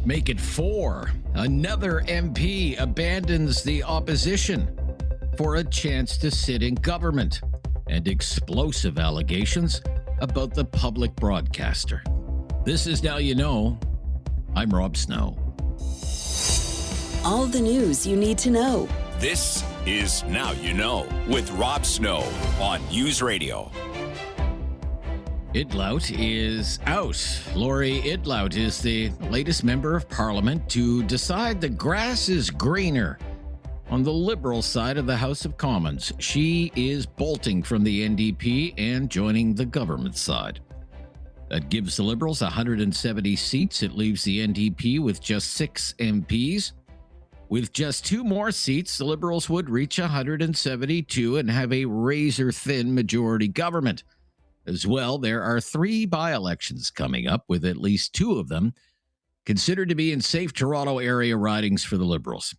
Make it 4. Another MP abandons the opposition for a chance to sit in government. And explosive allegations about the public broadcaster. This is Now You Know. I'm Rob Snow. All the news you need to know. This is Now You Know with Rob Snow on News Radio. Idlout is out. Laurie Idlout is the latest member of Parliament to decide the grass is greener on the Liberal side of the House of Commons. She is bolting from the NDP and joining the government side. That gives the Liberals 170 seats. It leaves the NDP with just 6 MPs. With just 2 more seats, the Liberals would reach 172 and have a razor-thin majority government. As well, there are 3 by-elections coming up, with at least 2 of them considered to be in safe Toronto area ridings for the Liberals.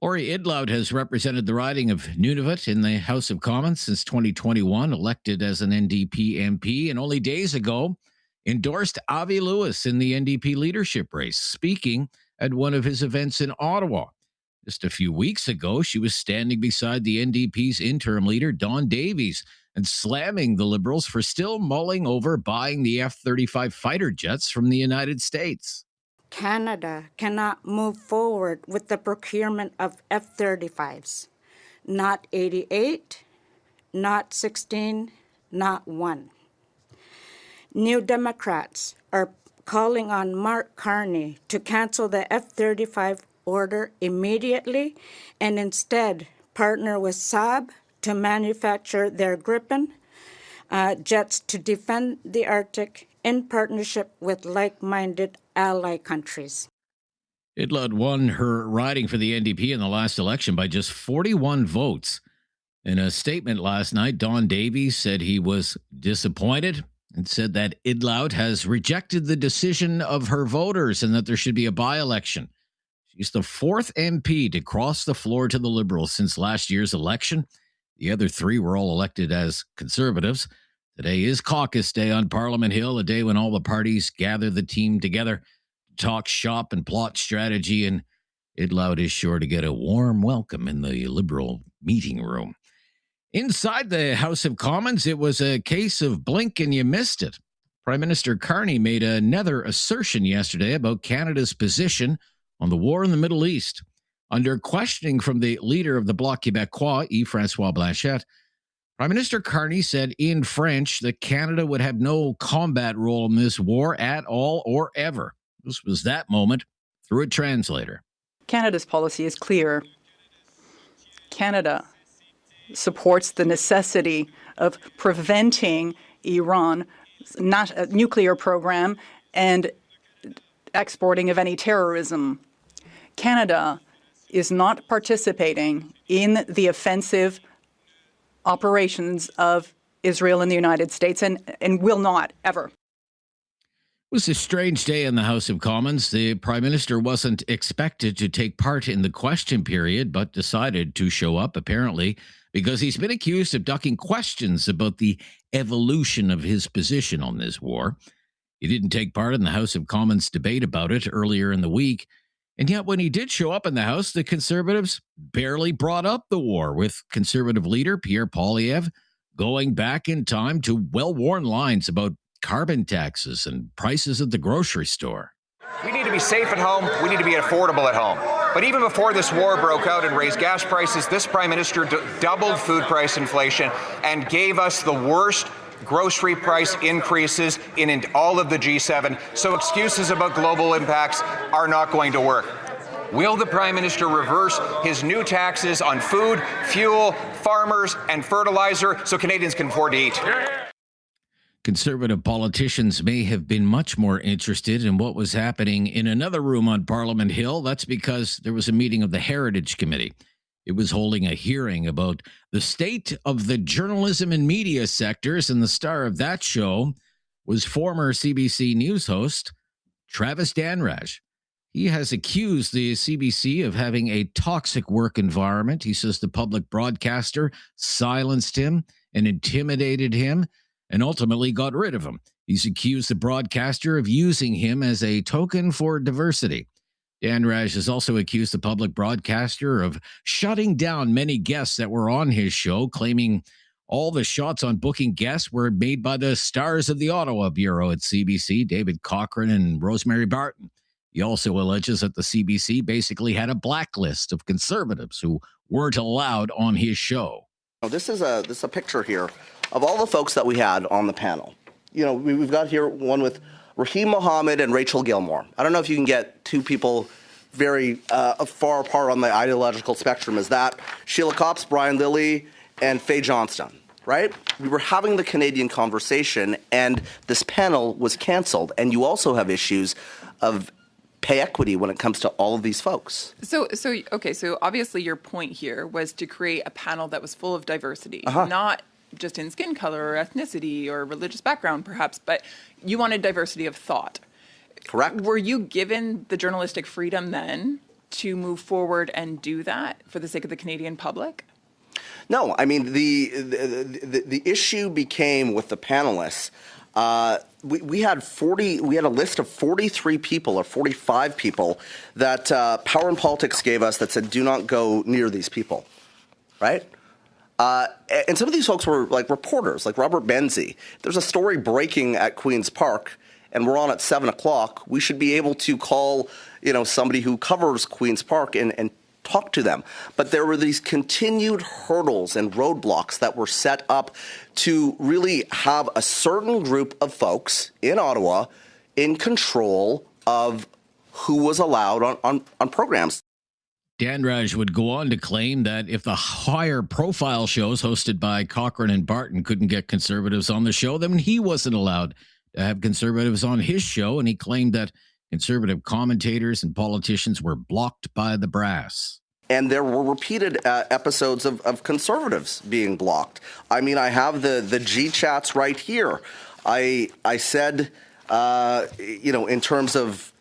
Laurie Idlout has represented the riding of Nunavut in the House of Commons since 2021, elected as an NDP MP, and only days ago endorsed Avi Lewis in the NDP leadership race, speaking at one of his events in Ottawa. Just a few weeks ago, she was standing beside the NDP's interim leader, Don Davies, and slamming the Liberals for still mulling over buying the F-35 fighter jets from the United States. Canada cannot move forward with the procurement of F-35s. Not 88, not 16, not 1. New Democrats are calling on Mark Carney to cancel the F-35 order immediately and instead partner with Saab to manufacture their Gripen jets to defend the Arctic in partnership with like-minded ally countries. Idlout won her riding for the NDP in the last election by just 41 votes. In a statement last night, Don Davies said he was disappointed and said that Idlout has rejected the decision of her voters and that there should be a by-election. She's the 4th MP to cross the floor to the Liberals since last year's election. The other 3 were all elected as Conservatives. Today is caucus day on Parliament Hill, a day when all the parties gather the team together to talk shop and plot strategy, and Idlout is sure to get a warm welcome in the Liberal meeting room. Inside the House of Commons, it was a case of blink and you missed it. Prime Minister Carney made another assertion yesterday about Canada's position on the war in the Middle East. Under questioning from the leader of the Bloc Québécois, Yves-François Blanchet, Prime Minister Carney said in French that Canada would have no combat role in this war at all or ever. This was that moment through a translator. Canada's policy is clear. Canada supports the necessity of preventing Iran's nuclear program and exporting of any terrorism. Canada is not participating in the offensive operations of Israel and the United States and will not ever. It was a strange day in the House of Commons. The Prime Minister wasn't expected to take part in the question period, but decided to show up, apparently, because he's been accused of ducking questions about the evolution of his position on this war. He didn't take part in the House of Commons debate about it earlier in the week. And yet when he did show up in the House, the Conservatives barely brought up the war, with Conservative leader Pierre Poilievre going back in time to well-worn lines about carbon taxes and prices at the grocery store. We need to be safe at home. We need to be affordable at home. But even before this war broke out and raised gas prices, this Prime Minister doubled food price inflation and gave us the worst grocery price increases in all of the G7, so excuses about global impacts are not going to work. Will the Prime Minister reverse his new taxes on food, fuel, farmers, and fertilizer so Canadians can afford to eat? Conservative politicians may have been much more interested in what was happening in another room on Parliament Hill. That's because there was a meeting of the Heritage Committee. It was holding a hearing about the state of the journalism and media sectors, and the star of that show was former CBC News host Travis Danraj. He has accused the CBC of having a toxic work environment. He says the public broadcaster silenced him and intimidated him. and ultimately got rid of him. He's accused the broadcaster of using him as a token for diversity. Dan Raj has also accused the public broadcaster of shutting down many guests that were on his show, claiming all the shots on booking guests were made by the stars of the Ottawa Bureau at CBC, David Cochrane and Rosemary Barton. He also alleges that the CBC basically had a blacklist of conservatives who weren't allowed on his show. This is a picture here of all the folks that we had on the panel. We've got here one with Raheem Mohammed and Rachel Gilmore. I don't know if you can get two people very far apart on the ideological spectrum as that. Sheila Copps, Brian Lilly, and Faye Johnston, right? We were having the Canadian conversation, and this panel was canceled. And you also have issues of pay equity when it comes to all of these folks. So obviously your point here was to create a panel that was full of diversity, not just in skin color or ethnicity or religious background perhaps, but you wanted diversity of thought. Correct. Were you given the journalistic freedom then to move forward and do that for the sake of the Canadian public? No, I mean, the issue became with the panelists. We had a list of 43 people or 45 people that Power and Politics gave us that said, do not go near these people, right? And some of these folks were like reporters, like Robert Benzie. There's a story breaking at Queen's Park, and we're on at 7 o'clock. We should be able to call, somebody who covers Queen's Park and talk to them. But there were these continued hurdles and roadblocks that were set up to really have a certain group of folks in Ottawa in control of who was allowed on programs. Dan Raj would go on to claim that if the higher profile shows hosted by Cochrane and Barton couldn't get conservatives on the show, then he wasn't allowed to have conservatives on his show. And he claimed that conservative commentators and politicians were blocked by the brass. And there were repeated episodes of conservatives being blocked. I mean, I have the G chats right here. I said, in terms of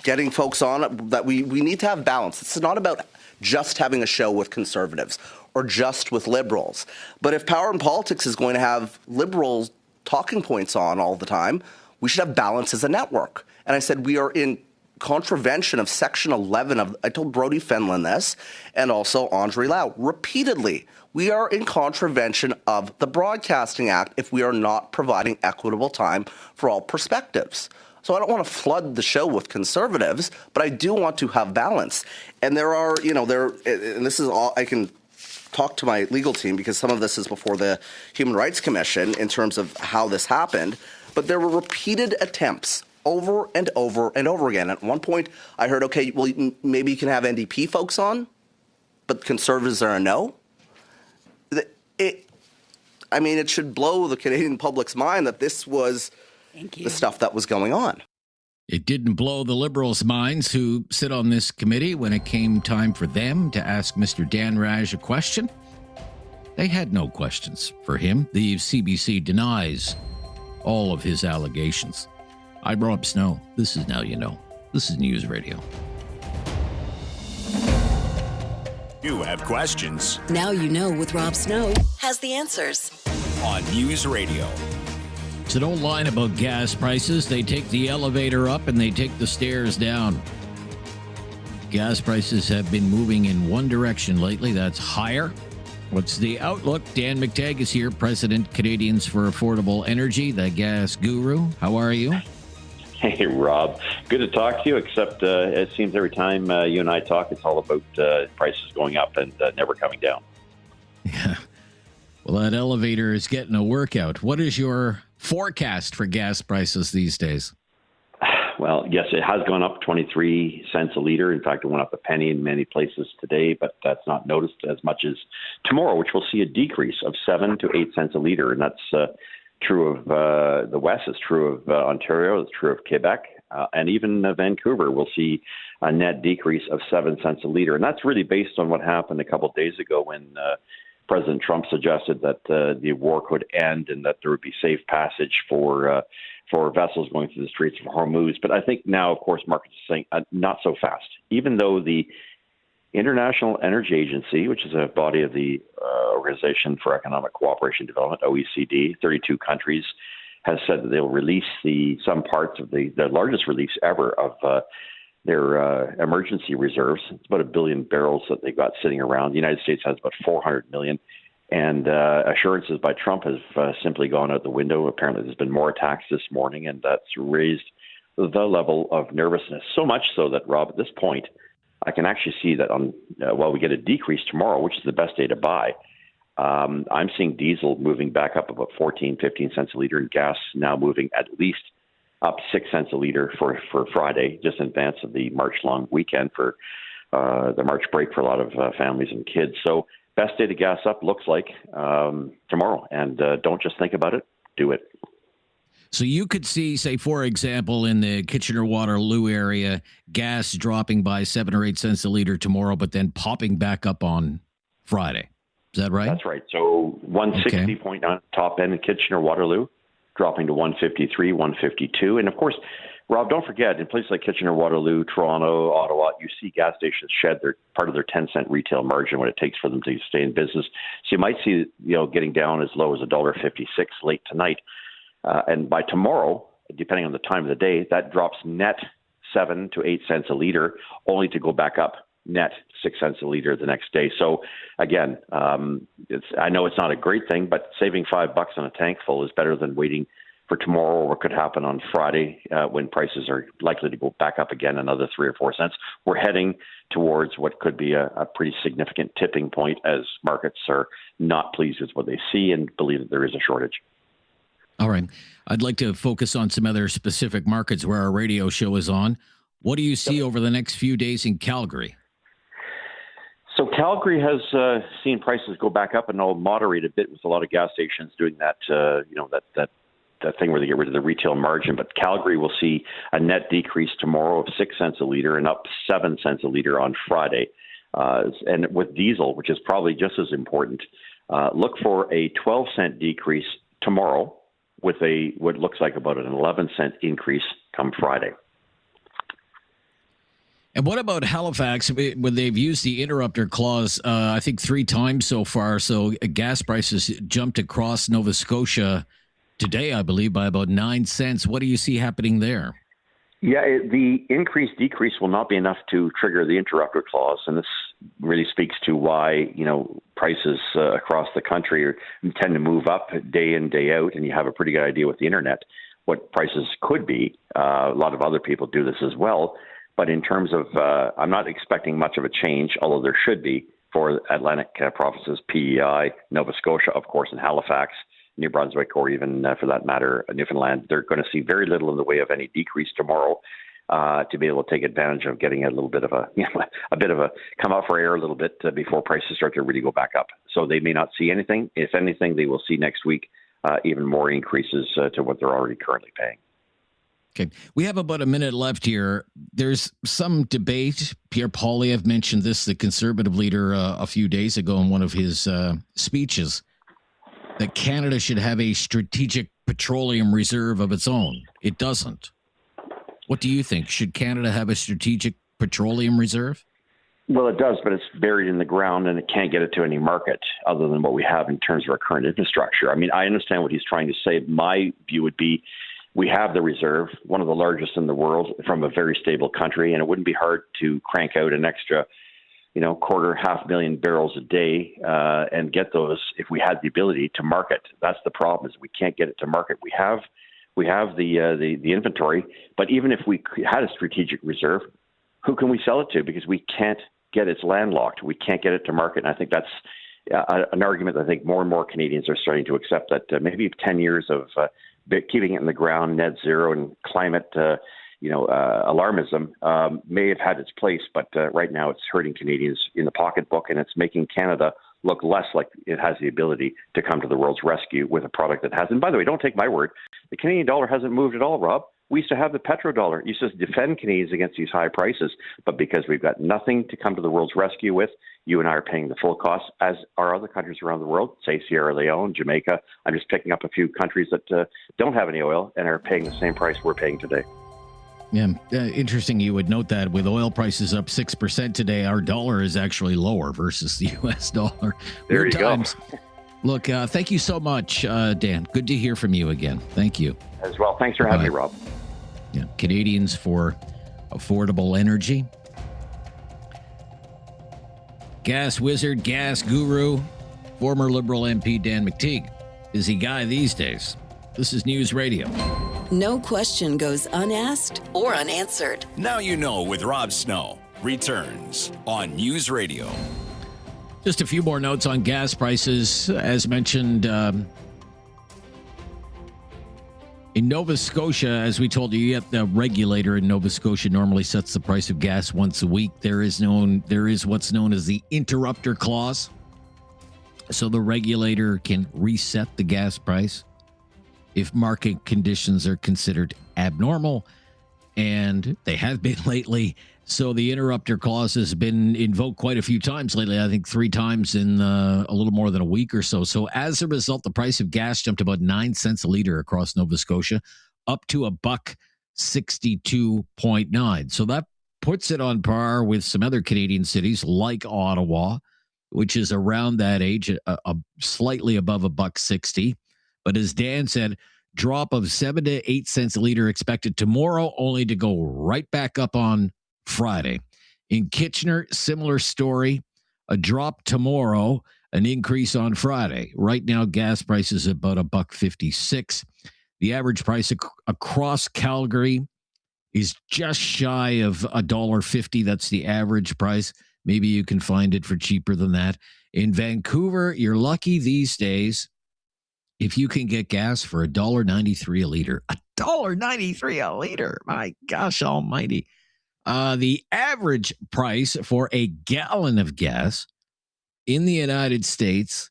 getting folks on, that we need to have balance. This is not about just having a show with conservatives or just with liberals. But if Power and Politics is going to have liberals talking points on all the time, we should have balance as a network. And I said, we are in contravention of Section 11 of, I told Brodie Fenlon this, and also Andre Lau repeatedly. We are in contravention of the Broadcasting Act if we are not providing equitable time for all perspectives. So I don't want to flood the show with conservatives, but I do want to have balance. And there are, and this is all, I can talk to my legal team because some of this is before the Human Rights Commission in terms of how this happened, but there were repeated attempts over and over and over again. At one point, I heard, okay, well, maybe you can have NDP folks on, but conservatives are a no. It should blow the Canadian public's mind that this was the stuff that was going on. It didn't blow the Liberals' minds who sit on this committee when it came time for them to ask Mr. Dan Raj a question. They had no questions for him. The CBC denies all of his allegations. I'm Rob Snow. This is Now You Know. This is News Radio. You have questions. Now You Know with Rob Snow has the answers. On News Radio. So don't line about gas prices. They take the elevator up and they take the stairs down. Gas prices have been moving in one direction lately. That's higher. What's the outlook? Dan McTeague is here, President Canadians for Affordable Energy, the gas guru. How are you? Hey, Rob. Good to talk to you, except it seems every time you and I talk, it's all about prices going up and never coming down. Yeah. Well, that elevator is getting a workout. What is your forecast for gas prices these days? Well, yes, it has gone up 23 cents a liter. In fact, it went up a penny in many places today, but that's not noticed as much as tomorrow, which will see a decrease of 7 to 8 cents a liter. And that's true of the West, it's true of Ontario, it's true of Quebec, and even Vancouver will see a net decrease of 7 cents a liter. And that's really based on what happened a couple of days ago when President Trump suggested that the war could end and that there would be safe passage for vessels going through the Straits of Hormuz. But I think now, of course, markets are saying not so fast. Even though the International Energy Agency, which is a body of the Organization for Economic Cooperation and Development, OECD, 32 countries, has said that they'll release some parts of the largest release ever of their emergency reserves. It's about 1 billion barrels that they've got sitting around. The United States has about 400 million. And assurances by Trump have simply gone out the window. Apparently there's been more attacks this morning, and that's raised the level of nervousness. So much so that, Rob, at this point, I can actually see that while we get a decrease tomorrow, which is the best day to buy, I'm seeing diesel moving back up about 14, 15 cents a liter, and gas now moving at least up 6 cents a liter for Friday, just in advance of the March-long weekend for the March break for a lot of families and kids. So best day to gas up looks like tomorrow. And don't just think about it, do it. So you could see, say, for example, in the Kitchener-Waterloo area, gas dropping by 7 or 8 cents a liter tomorrow, but then popping back up on Friday. Is that right? That's right. So 160.9 top end in Kitchener-Waterloo, dropping to 153, 152. And of course, Rob, don't forget, in places like Kitchener-Waterloo, Toronto, Ottawa, you see gas stations shed part of their 10-cent retail margin what it takes for them to stay in business. So you might see, getting down as low as $1.56 late tonight. And by tomorrow, depending on the time of the day, that drops net 7 to 8 cents a liter, only to go back up net 6 cents a liter the next day. So again, I know it's not a great thing, but saving $5 on a tank full is better than waiting for tomorrow or what could happen on Friday when prices are likely to go back up again another 3 or 4 cents. We're heading towards what could be a pretty significant tipping point as markets are not pleased with what they see and believe that there is a shortage. All right. I'd like to focus on some other specific markets where our radio show is on. What do you see over the next few days in Calgary? So Calgary has seen prices go back up and they'll moderate a bit with a lot of gas stations doing that, that thing where they get rid of the retail margin. But Calgary will see a net decrease tomorrow of 6 cents a liter and up 7 cents a liter on Friday. And with diesel, which is probably just as important, look for a 12-cent decrease tomorrow with what looks like about an 11-cent increase come Friday. And what about Halifax, when they've used the interrupter clause, I think 3 times so far? So gas prices jumped across Nova Scotia today, I believe, by about 9 cents. What do you see happening there? Yeah, the decrease will not be enough to trigger the interrupter clause. And this really speaks to why, prices across the country tend to move up day in, day out. And you have a pretty good idea with the internet what prices could be. A lot of other people do this as well. But in terms of, I'm not expecting much of a change, although there should be for Atlantic provinces, PEI, Nova Scotia, of course, and Halifax, New Brunswick, or even for that matter, Newfoundland. They're going to see very little in the way of any decrease tomorrow to be able to take advantage of getting a little bit of a come out for air a little bit before prices start to really go back up. So they may not see anything. If anything, they will see next week even more increases to what they're already currently paying. Okay. We have about a minute left here. There's some debate. Pierre Poilievre mentioned this, the Conservative leader, a few days ago in one of his speeches, that Canada should have a strategic petroleum reserve of its own. It doesn't. What do you think? Should Canada have a strategic petroleum reserve? Well, it does, but it's buried in the ground and it can't get it to any market other than what we have in terms of our current infrastructure. I mean, I understand what he's trying to say. My view would be, we have the reserve, one of the largest in the world, from a very stable country, and it wouldn't be hard to crank out an extra, 500,000 barrels a day and get those if we had the ability to market. That's the problem, is we can't get it to market. We have the inventory, but even if we had a strategic reserve, who can we sell it to? Because we can't get it's landlocked. We can't get it to market, and I think that's an argument that I think more and more Canadians are starting to accept, that maybe 10 years of keeping it in the ground, net zero, and climate, alarmism may have had its place, but right now it's hurting Canadians in the pocketbook, and it's making Canada look less like it has the ability to come to the world's rescue with a product that has. And by the way, don't take my word. The Canadian dollar hasn't moved at all, Rob. We used to have the petrodollar. It used to defend Canadians against these high prices, but because we've got nothing to come to the world's rescue with, you and I are paying the full cost, as are other countries around the world, say Sierra Leone, Jamaica. I'm just picking up a few countries that don't have any oil and are paying the same price we're paying today. Yeah, interesting you would note that with oil prices up 6% today, our dollar is actually lower versus the U.S. dollar. There you go. Look, thank you so much, Dan. Good to hear from you again. Thank you. As well. Thanks for having me, Rob. Yeah, Canadians for affordable energy. Gas wizard, gas guru, former Liberal MP Dan McTeague. Busy guy these days. This is News Radio. No question goes unasked or unanswered. Now You Know with Rob Snow returns on News Radio. Just a few more notes on gas prices. As mentioned, in Nova Scotia, as we told you, the regulator in Nova Scotia normally sets the price of gas once a week. There is what's known as the interrupter clause. So the regulator can reset the gas price if market conditions are considered abnormal, and they have been lately. So the interrupter clause has been invoked quite a few times lately, I think 3 times in a little more than a week or so. So as a result, the price of gas jumped about 9 cents a liter across Nova Scotia, up to $1.62.9. So that puts it on par with some other Canadian cities like Ottawa, which is around that age, slightly above $1.60. But as Dan said, drop of 7 to 8 cents a liter expected tomorrow, only to go right back up on Friday. In Kitchener, similar story, a drop tomorrow, an increase on Friday. Right now, gas prices about $1.56. The average price across Calgary is just shy of $1.50. That's the average price. Maybe you can find it for cheaper than that. In Vancouver, you're lucky these days if you can get gas for $1.93 a liter. $1.93 a liter. My gosh almighty. The average price for a gallon of gas in the United States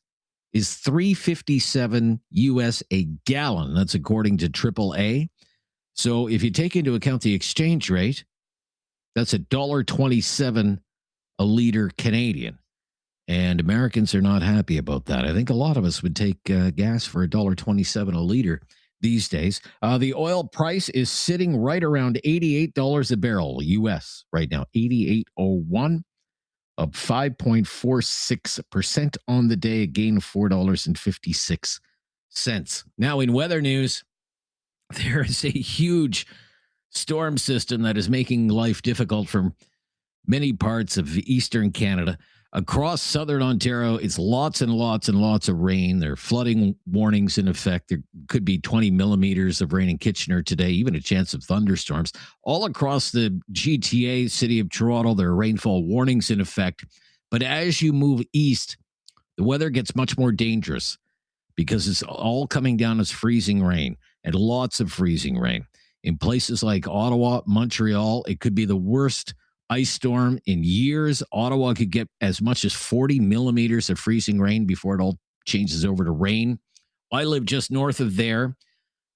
is $3.57 US a gallon. That's according to AAA. So if you take into account the exchange rate, that's $1.27 a liter Canadian. And Americans are not happy about that. I think a lot of us would take gas for $1.27 a liter these days. The oil price is sitting right around $88 a barrel US right now, $88.01, up 5.46% on the day, a gain of $4.56. Now in weather news, there is a huge storm system that is making life difficult for many parts of eastern Canada. Across southern Ontario, it's lots and lots and lots of rain. There are flooding warnings in effect. There could be 20 millimeters of rain in Kitchener today, even a chance of thunderstorms. All across the GTA, city of Toronto, there are rainfall warnings in effect. But as you move east, the weather gets much more dangerous because it's all coming down as freezing rain and lots of freezing rain. In places like Ottawa, Montreal, it could be the worst ice storm in years. Ottawa could get as much as 40 millimeters of freezing rain before it all changes over to rain. I live just north of there.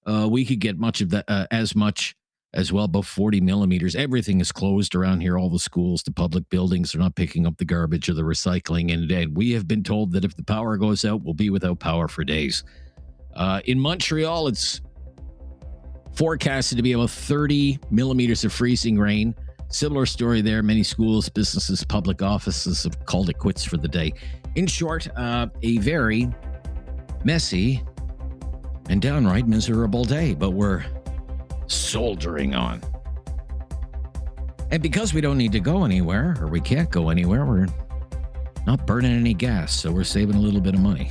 We could get much of that, as much as well, about 40 millimeters. Everything is closed around here. All the schools, the public buildings are not picking up the garbage or the recycling. And we have been told that if the power goes out, we'll be without power for days. In Montreal, it's forecasted to be about 30 millimeters of freezing rain. Similar story there. Many schools, businesses, public offices have called it quits for the day. In short, a very messy and downright miserable day, but we're soldiering on. And because we don't need to go anywhere, or we can't go anywhere, we're not burning any gas, so we're saving a little bit of money.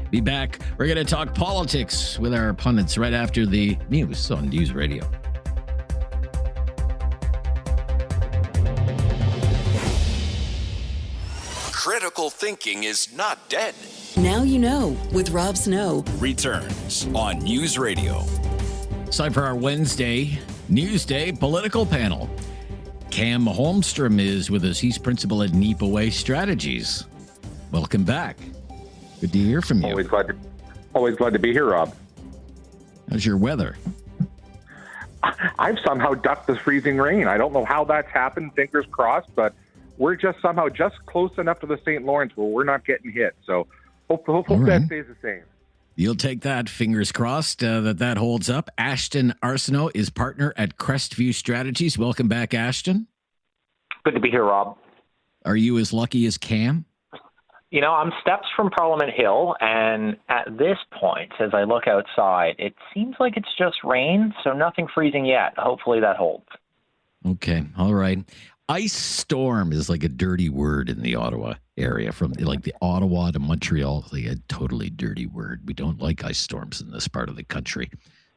Be back. We're going to talk politics with our pundits right after the news on News Radio. Critical thinking is not dead. Now You Know with Rob Snow Returns on News Radio. It's time for our Wednesday Newsday political panel. Cam Holmstrom is with us. He's principal at Niipaawi Strategies. Welcome back. Good to hear from you. Always glad to be here, Rob. How's your weather? I've somehow ducked the freezing rain. I don't know how that's happened, fingers crossed, but we're just somehow just close enough to the St. Lawrence where we're not getting hit. So hope that stays the same. You'll take that. Fingers crossed that holds up. Ashton Arsenault is partner at Crestview Strategies. Welcome back, Ashton. Good to be here, Rob. Are you as lucky as Cam? You know, I'm steps from Parliament Hill, and at this point, as I look outside, it seems like it's just rain, so nothing freezing yet. Hopefully that holds. Okay, all right. Ice storm is like a dirty word in the Ottawa area, from like the Ottawa to Montreal, like a totally dirty word. We don't like ice storms in this part of the country.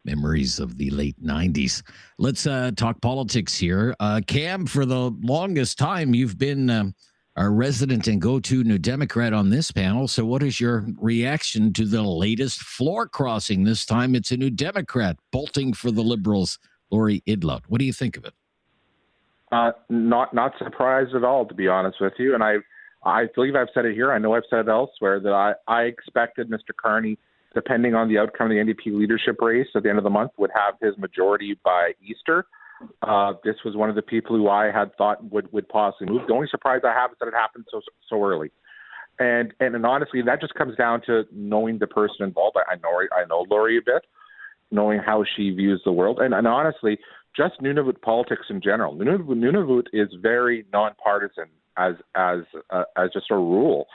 Memories of the late 90s. Let's talk politics here. Cam, for the longest time, you've been our resident and go-to New Democrat on this panel. So what is your reaction to the latest floor crossing? This time it's a New Democrat bolting for the Liberals, Laurie Idlout. What do you think of it? Not surprised at all, to be honest with you. And I believe I've said it here. I know I've said it elsewhere that I expected Mr. Carney, depending on the outcome of the NDP leadership race at the end of the month, would have his majority by Easter. This was one of the people who I had thought would possibly move. The only surprise I have is that it happened so early. And honestly, that just comes down to knowing the person involved. I know Laurie a bit, knowing how she views the world. And honestly, just Nunavut politics in general. Nunavut is very nonpartisan as just a rule.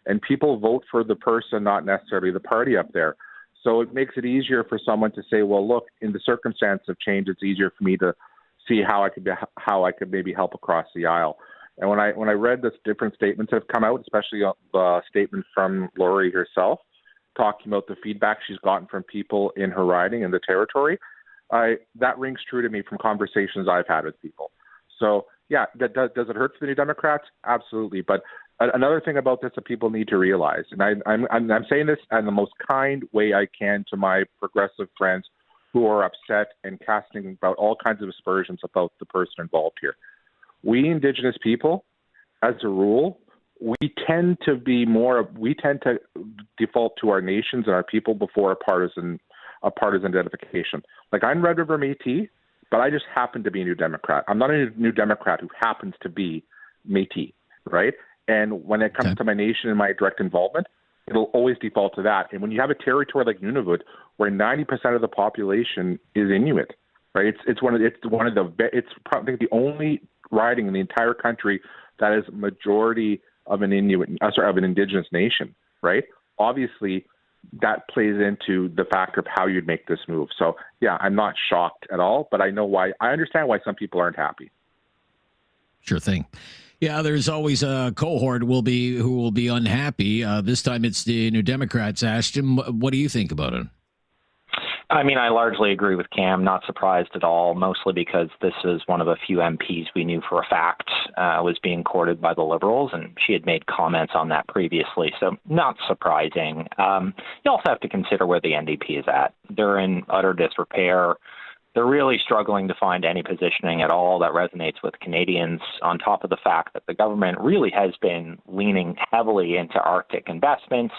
And people vote for the person, not necessarily the party up there. So it makes it easier for someone to say, well, look, in the circumstance of change, it's easier for me to see how I could maybe help across the aisle. And when I read the different statements that have come out, especially the statement from Laurie herself, talking about the feedback she's gotten from people in her riding and the territory, that rings true to me from conversations I've had with people. So, yeah, does it hurt for the New Democrats? Absolutely. But another thing about this that people need to realize, and I'm saying this in the most kind way I can to my progressive friends who are upset and casting about all kinds of aspersions about the person involved here. We Indigenous people, as a rule, we tend to default to our nations and our people before a partisan identification. Like, I'm Red River Métis, but I just happen to be a New Democrat. I'm not a New Democrat who happens to be Métis, right? And when it comes to my nation and my direct involvement, it'll always default to that. And when you have a territory like Nunavut, where 90% of the population is Inuit, right? It's probably the only riding in the entire country that is majority of an Indigenous nation, right? Obviously, that plays into the factor of how you'd make this move. So, yeah, I'm not shocked at all, but I know why. I understand why some people aren't happy. Sure thing. Yeah, there's always a cohort who will be unhappy. This time it's the New Democrats. Ashton, what do you think about it? I mean, I largely agree with Cam. Not surprised at all, mostly because this is one of the few MPs we knew for a fact was being courted by the Liberals, and she had made comments on that previously, so not surprising. You also have to consider where the NDP is at. They're in utter disrepair. They're really struggling to find any positioning at all that resonates with Canadians, on top of the fact that the government really has been leaning heavily into Arctic investments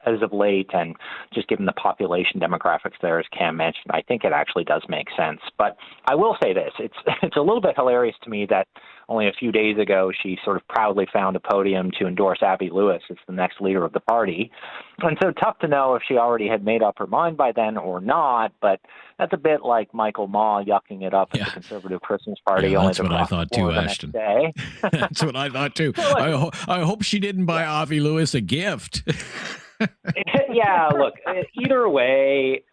as of late, and just given the population demographics there, as Cam mentioned, I think it actually does make sense. But I will say this, it's a little bit hilarious to me that only a few days ago she sort of proudly found a podium to endorse Abby Lewis as the next leader of the party. And so tough to know if she already had made up her mind by then or not, but that's a bit like Michael Maw yucking it up at the Conservative Christmas party. Yeah, that's what I thought too, Ashton. That's what I thought too. I hope she didn't buy Avi Lewis a gift. Yeah, look, either way,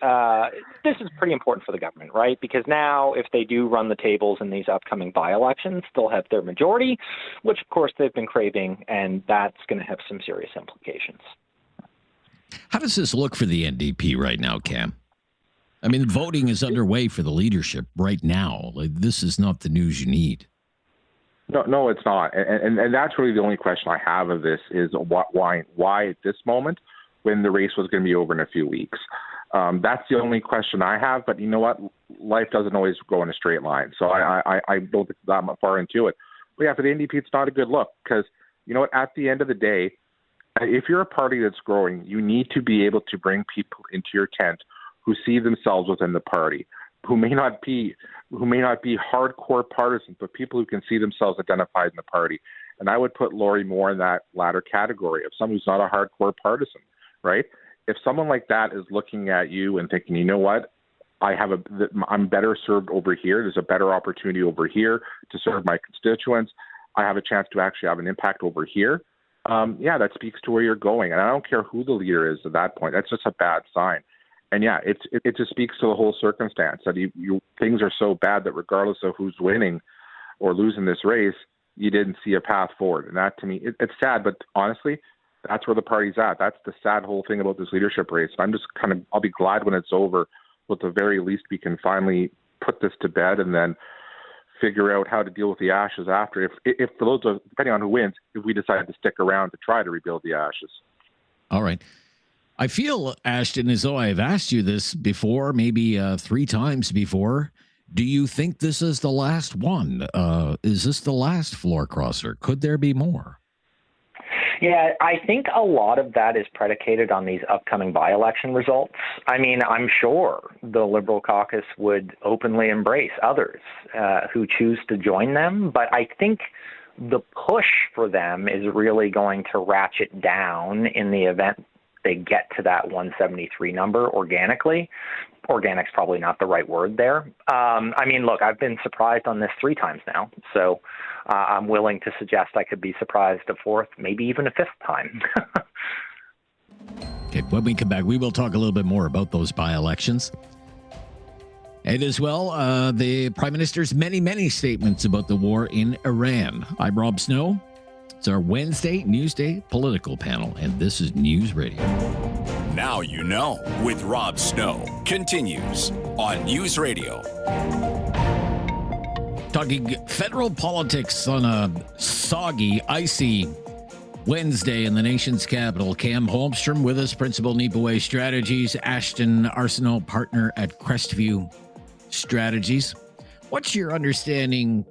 this is pretty important for the government, right? Because now if they do run the tables in these upcoming by-elections, they'll have their majority, which of course they've been craving, and that's going to have some serious implications. How does this look for the NDP right now, Cam? I mean, voting is underway for the leadership right now. Like, this is not the news you need. No, it's not. And that's really the only question I have of this is why at this moment when the race was going to be over in a few weeks. That's the only question I have. But you know what? Life doesn't always go in a straight line. So I don't think that much far into it. But yeah, for the NDP, it's not a good look because, you know what, at the end of the day, if you're a party that's growing, you need to be able to bring people into your tent who see themselves within the party, who may not be hardcore partisans, but people who can see themselves identified in the party. And I would put Laurie more in that latter category of someone who's not a hardcore partisan, right? if someone like that is looking at you and thinking, you know what, I'm better served over here. There's a better opportunity over here to serve my constituents. I have a chance to actually have an impact over here. That speaks to where you're going. And I don't care who the leader is at that point. That's just a bad sign. And it just speaks to the whole circumstance that things are so bad that regardless of who's winning or losing this race, you didn't see a path forward. And that, to me, it's sad. But honestly, that's where the party's at. That's the sad whole thing about this leadership race. I'm just I'll be glad when it's over. At the very least, we can finally put this to bed and then figure out how to deal with the ashes after. If for those of, depending on who wins, if we decide to stick around to try to rebuild the ashes. All right. I feel, Ashton, as though I've asked you this before, maybe 3 times before. Do you think this is the last one? Is this the last floor crosser? Could there be more? Yeah, I think a lot of that is predicated on these upcoming by-election results. I mean, I'm sure the Liberal caucus would openly embrace others who choose to join them, but I think the push for them is really going to ratchet down in the event they get to that 173 number organically. Organic's probably not the right word there. I mean, look, I've been surprised on this 3 times now, so I'm willing to suggest I could be surprised a 4th, maybe even a 5th time. Okay, when we come back, we will talk a little bit more about those by-elections. And as well, the Prime Minister's many statements about the war in Iran. I'm Rob Snow. It's our Wednesday Newsday political panel, and this is News Radio. Now you know with Rob Snow continues on News Radio. Talking federal politics on a soggy, icy Wednesday in the nation's capital. Cam Holmstrom with us, Principal Niipaawi Strategies, Ashton Arsenault, partner at Crestview Strategies. What's your understanding,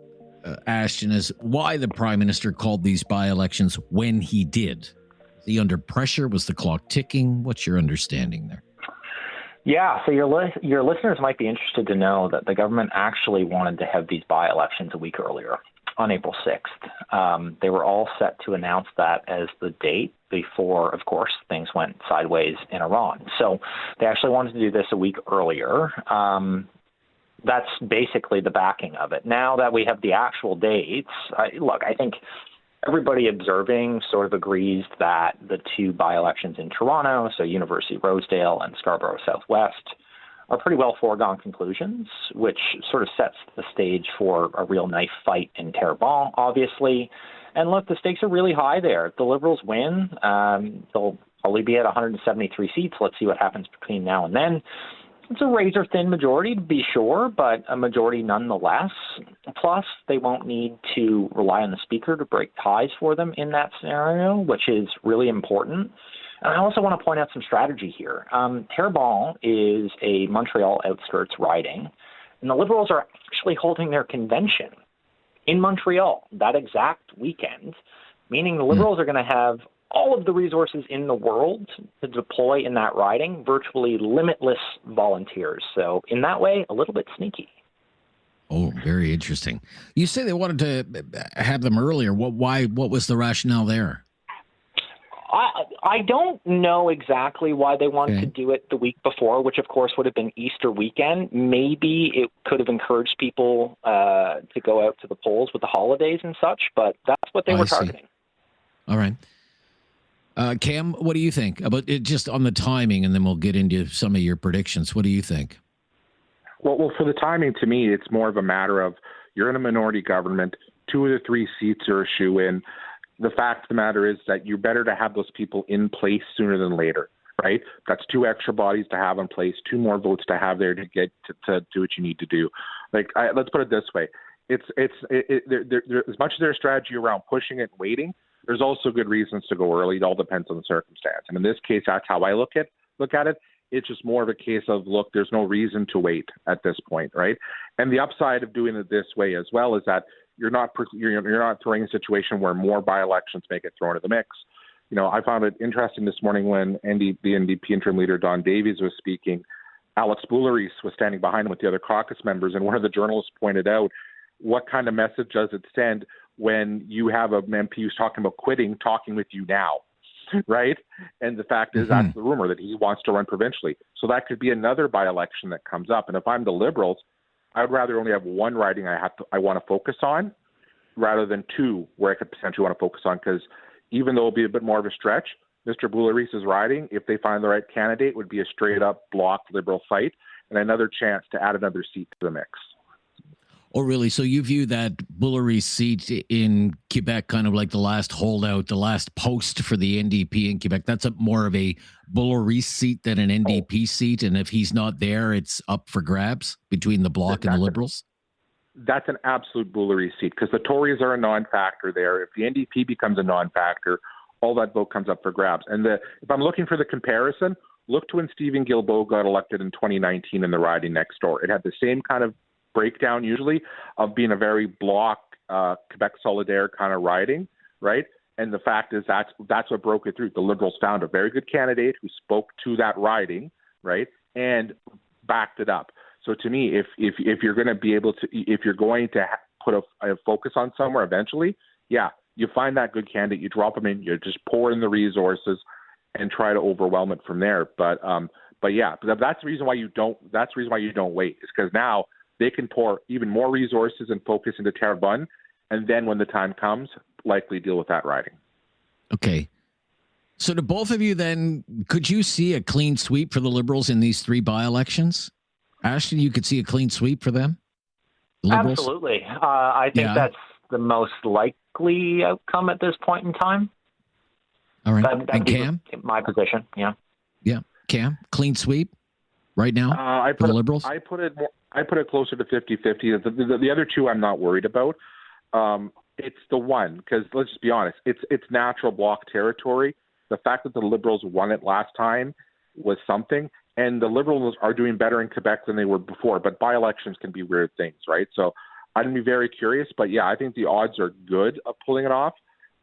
Ashton, is why the Prime Minister called these by-elections when he did? Was he under pressure? Was the clock ticking? What's your understanding there? Yeah, so your listeners might be interested to know that the government actually wanted to have these by-elections a week earlier, on April 6th. They were all set to announce that as the date before, of course, things went sideways in Iran. So they actually wanted to do this a week earlier. That's basically the backing of it. Now that we have the actual dates, I think everybody observing sort of agrees that the 2 by-elections in Toronto, so University Rosedale and Scarborough Southwest, are pretty well foregone conclusions, which sort of sets the stage for a real knife fight in Terrebonne, obviously. And look, the stakes are really high there. If the Liberals win, they'll probably be at 173 seats. Let's see what happens between now and then. It's a razor-thin majority, to be sure, but a majority nonetheless. Plus, they won't need to rely on the Speaker to break ties for them in that scenario, which is really important. And I also want to point out some strategy here. Terrebonne is a Montreal outskirts riding, and the Liberals are actually holding their convention in Montreal that exact weekend, meaning the Liberals are going to have all of the resources in the world to deploy in that riding, virtually limitless volunteers. So in that way, a little bit sneaky. Oh, very interesting. You say they wanted to have them earlier. What was the rationale there? I don't know exactly why they wanted to do it the week before, which of course would have been Easter weekend. Maybe it could have encouraged people to go out to the polls with the holidays and such, but that's what they were targeting. All right. Cam, what do you think about it, just on the timing, and then we'll get into some of your predictions. What do you think? Well, for the timing, to me, it's more of a matter of you're in a minority government, 2 of the 3 seats are a shoe-in. The fact of the matter is that you're better to have those people in place sooner than later, right? That's 2 extra bodies to have in place, 2 more votes to have there to get to do what you need to do. Let's put it this way: there, as much as there's strategy around pushing it and waiting, there's also good reasons to go early. It all depends on the circumstance. And in this case, that's how I look at it. It's just more of a case of, look, there's no reason to wait at this point, right? And the upside of doing it this way as well is that you're not throwing a situation where more by-elections may get thrown into the mix. You know, I found it interesting this morning when the NDP interim leader, Don Davies, was speaking. Alex Bouleris was standing behind him with the other caucus members, and one of the journalists pointed out, what kind of message does it send when you have an MP who's talking about quitting, talking with you now, right? And the fact is, that's the rumor, that he wants to run provincially. So that could be another by-election that comes up. And if I'm the Liberals, I would rather only have one riding I want to focus on, rather than two where I could potentially want to focus on. Because even though it'll be a bit more of a stretch, Mr. Boulerice's riding, if they find the right candidate, would be a straight-up block Liberal fight and another chance to add another seat to the mix. Oh, really? So you view that Boulerice seat in Quebec kind of like the last holdout, the last post for the NDP in Quebec? That's more of a Boulerice seat than an NDP seat, and if he's not there, it's up for grabs between the Bloc and the Liberals? That's an absolute Boulerice seat, because the Tories are a non-factor there. If the NDP becomes a non-factor, all that vote comes up for grabs. And if I'm looking for the comparison, look to when Stephen Guilbeault got elected in 2019 in the riding next door. It had the same kind of breakdown usually of being a very Bloc, Quebec Solidaire kind of riding, right? And the fact is that's what broke it through. The Liberals found a very good candidate who spoke to that riding, right, and backed it up. So to me, if you're going to be able to, if you're going to put a focus on somewhere eventually, yeah, you find that good candidate, you drop them in, you just pour in the resources, and try to overwhelm it from there. But yeah, that's the reason why you don't. That's the reason why you don't wait. Is because now they can pour even more resources and focus into Terrebonne, and then when the time comes, likely deal with that riding. Okay. So to both of you then, could you see a clean sweep for the Liberals in these three by-elections? Ashton, you could see a clean sweep for them? The Liberals? Absolutely. I think that's the most likely outcome at this point in time. All right. That'd be Cam? My position, yeah. Yeah. Cam, clean sweep right now for the Liberals? I put it closer to 50-50. The other two I'm not worried about. It's the one, because let's just be honest, it's natural Bloc territory. The fact that the Liberals won it last time was something, and the Liberals are doing better in Quebec than they were before, but by-elections can be weird things, right? So I'd be very curious, but yeah, I think the odds are good of pulling it off,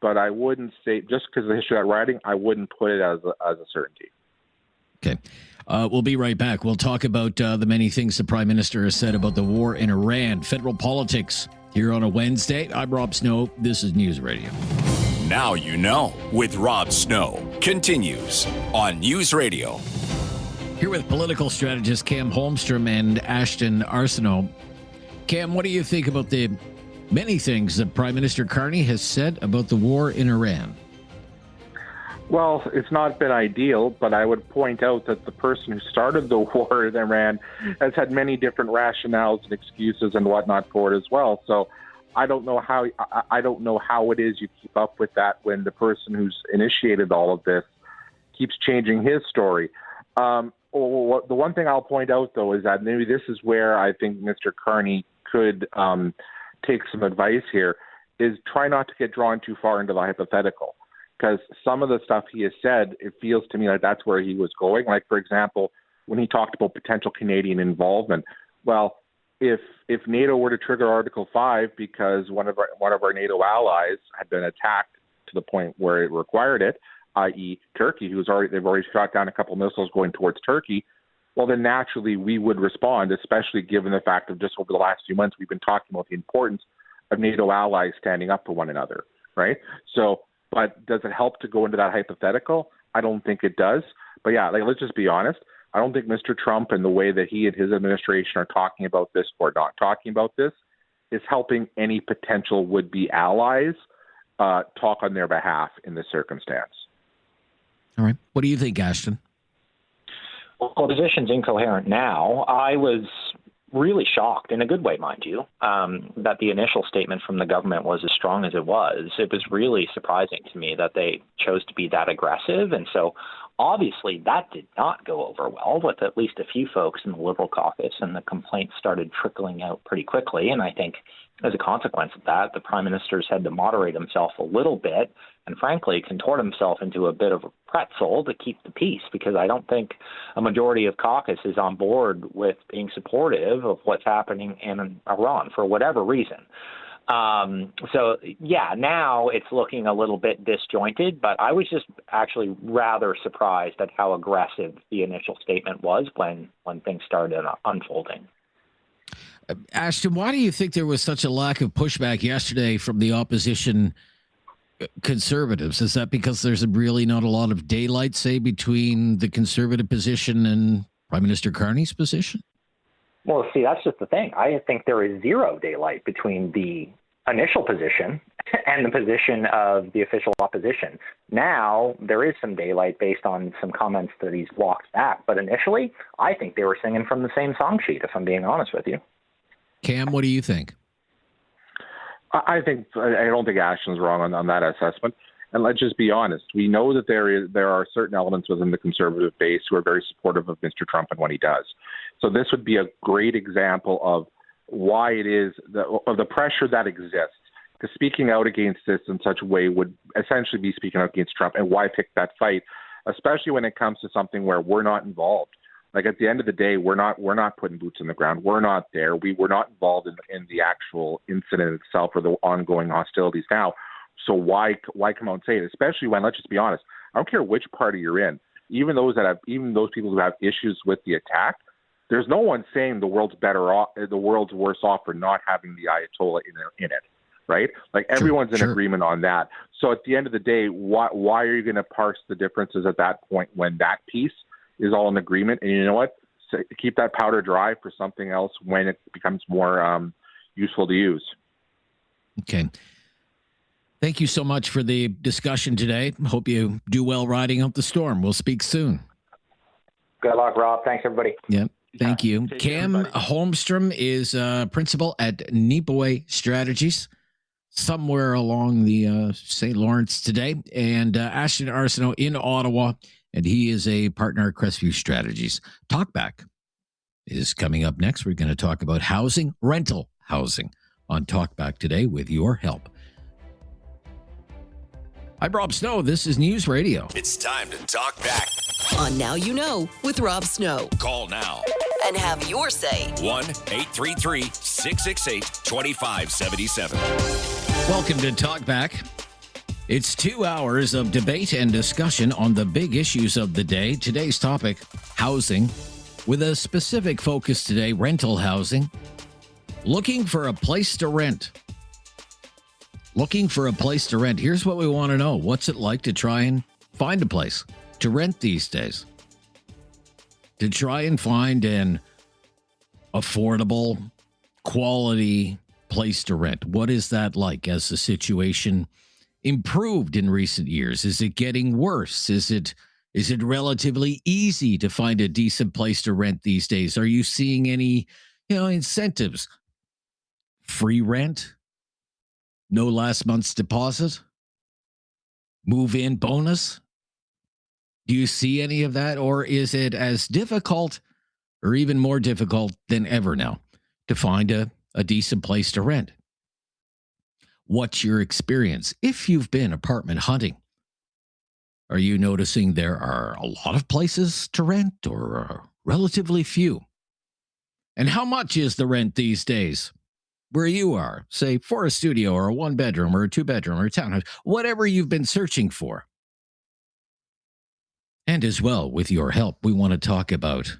but I wouldn't say, just because of the history of that riding, I wouldn't put it as a certainty. Okay. We'll be right back. We'll talk about the many things the Prime Minister has said about the war in Iran, federal politics, here on a Wednesday. I'm Rob Snow. This is News Radio. Now you know with Rob Snow continues on News Radio. Here with political strategist Cam Holmstrom and Ashton Arsenault. Cam, what do you think about the many things that Prime Minister Carney has said about the war in Iran? Well, it's not been ideal, but I would point out that the person who started the war in Iran has had many different rationales and excuses and whatnot for it as well. So I don't know how it is you keep up with that when the person who's initiated all of this keeps changing his story. The one thing I'll point out, though, is that maybe this is where I think Mr. Carney could take some advice here, is try not to get drawn too far into the hypothetical. Because some of the stuff he has said, it feels to me like that's where he was going. Like, for example, when he talked about potential Canadian involvement. Well, if NATO were to trigger Article 5 because one of our NATO allies had been attacked to the point where it required it, i.e. Turkey, they've already shot down a couple missiles going towards Turkey, well, then naturally we would respond, especially given the fact of just over the last few months we've been talking about the importance of NATO allies standing up for one another, right? So, but does it help to go into that hypothetical? I don't think it does. But yeah, let's just be honest. I don't think Mr. Trump and the way that he and his administration are talking about this or not talking about this is helping any potential would-be allies talk on their behalf in this circumstance. All right. What do you think, Ashton? Well, the position's incoherent now. I was really shocked, in a good way, mind you, that the initial statement from the government was as strong as it was. It was really surprising to me that they chose to be that aggressive. And so obviously that did not go over well with at least a few folks in the Liberal caucus, and the complaints started trickling out pretty quickly. And I think as a consequence of that, the Prime Minister's had to moderate himself a little bit and frankly contort himself into a bit of a pretzel to keep the peace, because I don't think a majority of caucus is on board with being supportive of what's happening in Iran for whatever reason. So, yeah, now it's looking a little bit disjointed, but I was just actually rather surprised at how aggressive the initial statement was when things started unfolding. Ashton, why do you think there was such a lack of pushback yesterday from the opposition Conservatives? Is that because there's really not a lot of daylight, say, between the Conservative position and Prime Minister Carney's position? Well, see, that's just the thing. I think there is zero daylight between the initial position and the position of the official opposition. Now, there is some daylight based on some comments that he's walked back. But initially, I think they were singing from the same song sheet, if I'm being honest with you. Cam, what do you think? I don't think Ashton's wrong on that assessment. And let's just be honest. We know that there are certain elements within the Conservative base who are very supportive of Mr. Trump and what he does. So this would be a great example of why it is of the pressure that exists. Because speaking out against this in such a way would essentially be speaking out against Trump. And why pick that fight, especially when it comes to something where we're not involved. Like at the end of the day, we're not putting boots on the ground. We're not there. We're not involved in the actual incident itself or the ongoing hostilities now. So why come out and say it? Especially when, let's just be honest, I don't care which party you're in. Even those people who have issues with the attack, there's no one saying the world's better off, the world's worse off for not having the Ayatollah in it, right? Like everyone's in agreement on that. So at the end of the day, why are you going to parse the differences at that point when that piece is all in agreement? And you know what? So keep that powder dry for something else when it becomes more useful to use. Okay. Thank you so much for the discussion today. Hope you do well riding out the storm. We'll speak soon. Good luck, Rob. Thanks, everybody. Yep. Thank you. Cam Holmstrom is principal at Niipaawi Strategies, somewhere along the St. Lawrence today, and Ashton Arsenault in Ottawa, and he is a partner at Crestview Strategies. Talkback is coming up next. We're going to talk about housing, rental housing, on Talkback today with your help. I'm Rob Snow. This is News Radio. It's time to talk back. On Now You Know with Rob Snow. Call now. And have your say. 1-833-668-2577. Welcome to Talkback. It's 2 hours of debate and discussion on the big issues of the day. Today's topic, housing, with a specific focus today, rental housing. Looking for a place to rent. Looking for a place to rent. Here's what we want to know. What's it like to try and find a place to rent these days? To try and find an affordable, quality place to rent. What is that like? Has the situation improved in recent years? Is it getting worse? Is it relatively easy to find a decent place to rent these days? Are you seeing any, incentives? Free rent? No last month's deposit? Move-in bonus? Do you see any of that? Or is it as difficult or even more difficult than ever now to find a decent place to rent? What's your experience? If you've been apartment hunting, are you noticing there are a lot of places to rent or relatively few? And how much is the rent these days? Where you are, say, for a studio or a one-bedroom or a two-bedroom or a townhouse, whatever you've been searching for. And as well, with your help, we want to talk about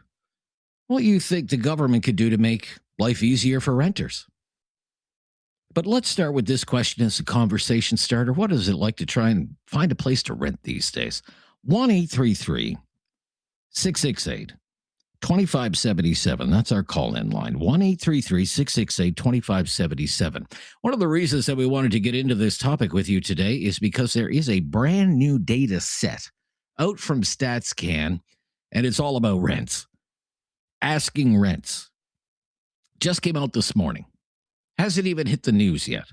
what you think the government could do to make life easier for renters. But let's start with this question as a conversation starter. What is it like to try and find a place to rent these days? 1-833-668-2577. That's our call-in line. 1-833-668-2577. One of the reasons that we wanted to get into this topic with you today is because there is a brand new data set out from StatsCan, and it's all about rents. Asking rents. Just came out this morning. Hasn't even hit the news yet.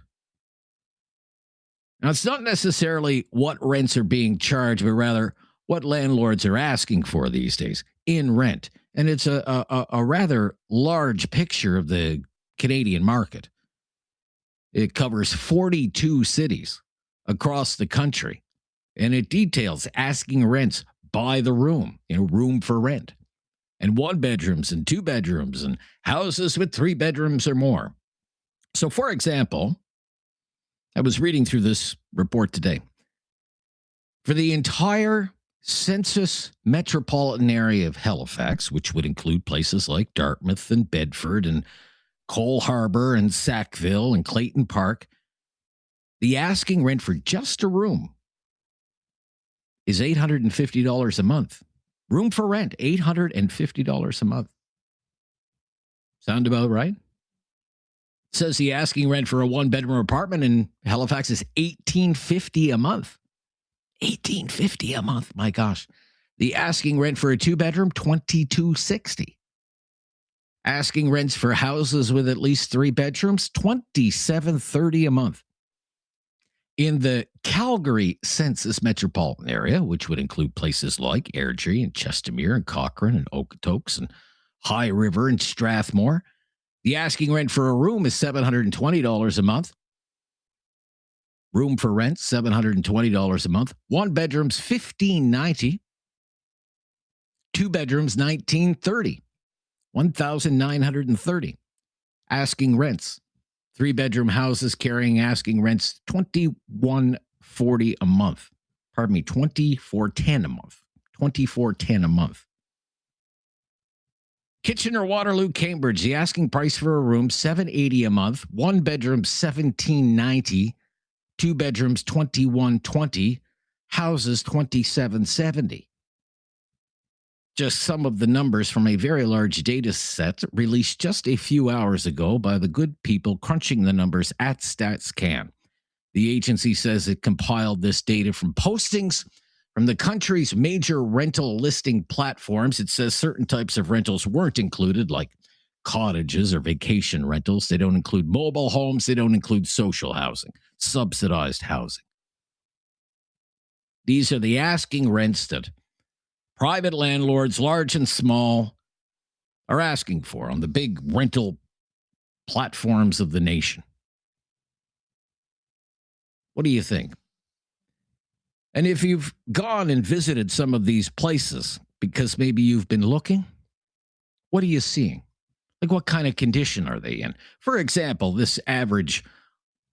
Now, it's not necessarily what rents are being charged, but rather what landlords are asking for these days in rent. And it's a rather large picture of the Canadian market. It covers 42 cities across the country, and it details asking rents by the room, room for rent, and one bedrooms and two bedrooms and houses with 3 bedrooms or more. So, for example, I was reading through this report today. For the entire census metropolitan area of Halifax, which would include places like Dartmouth and Bedford and Cole Harbour and Sackville and Clayton Park, The asking rent for just a room is $850 a month. Room for rent, $850 a month. Sound about right? It says the asking rent for a one-bedroom apartment in Halifax is $1,850 a month. $1,850 a month, my gosh. The asking rent for a two-bedroom, $2,260. Asking rents for houses with at least 3 bedrooms, $2,730 a month. In the Calgary census metropolitan area, which would include places like Airdrie and Chestermere and Cochrane and Okotoks and High River and Strathmore, the asking rent for a room is $720 a month. Room for rent, $720 a month. One bedroom's $1,590. Two bedrooms, $1,930. $1,930. Asking rents. 3-bedroom houses carrying asking rents $2,140 a month. Pardon me, $2,410 a month. $2,410 a month. Kitchener, Waterloo, Cambridge. The asking price for a room $780 a month. 1 bedroom $1,790. 2 bedrooms $2,120. Houses $2,770. Just some of the numbers from a very large data set released just a few hours ago by the good people crunching the numbers at StatsCan. The agency says it compiled this data from postings from the country's major rental listing platforms. It says certain types of rentals weren't included, like cottages or vacation rentals. They don't include mobile homes. They don't include social housing, subsidized housing. These are the asking rents that private landlords, large and small, are asking for on the big rental platforms of the nation. What do you think? And if you've gone and visited some of these places because maybe you've been looking, what are you seeing? Like, what kind of condition are they in? For example, this average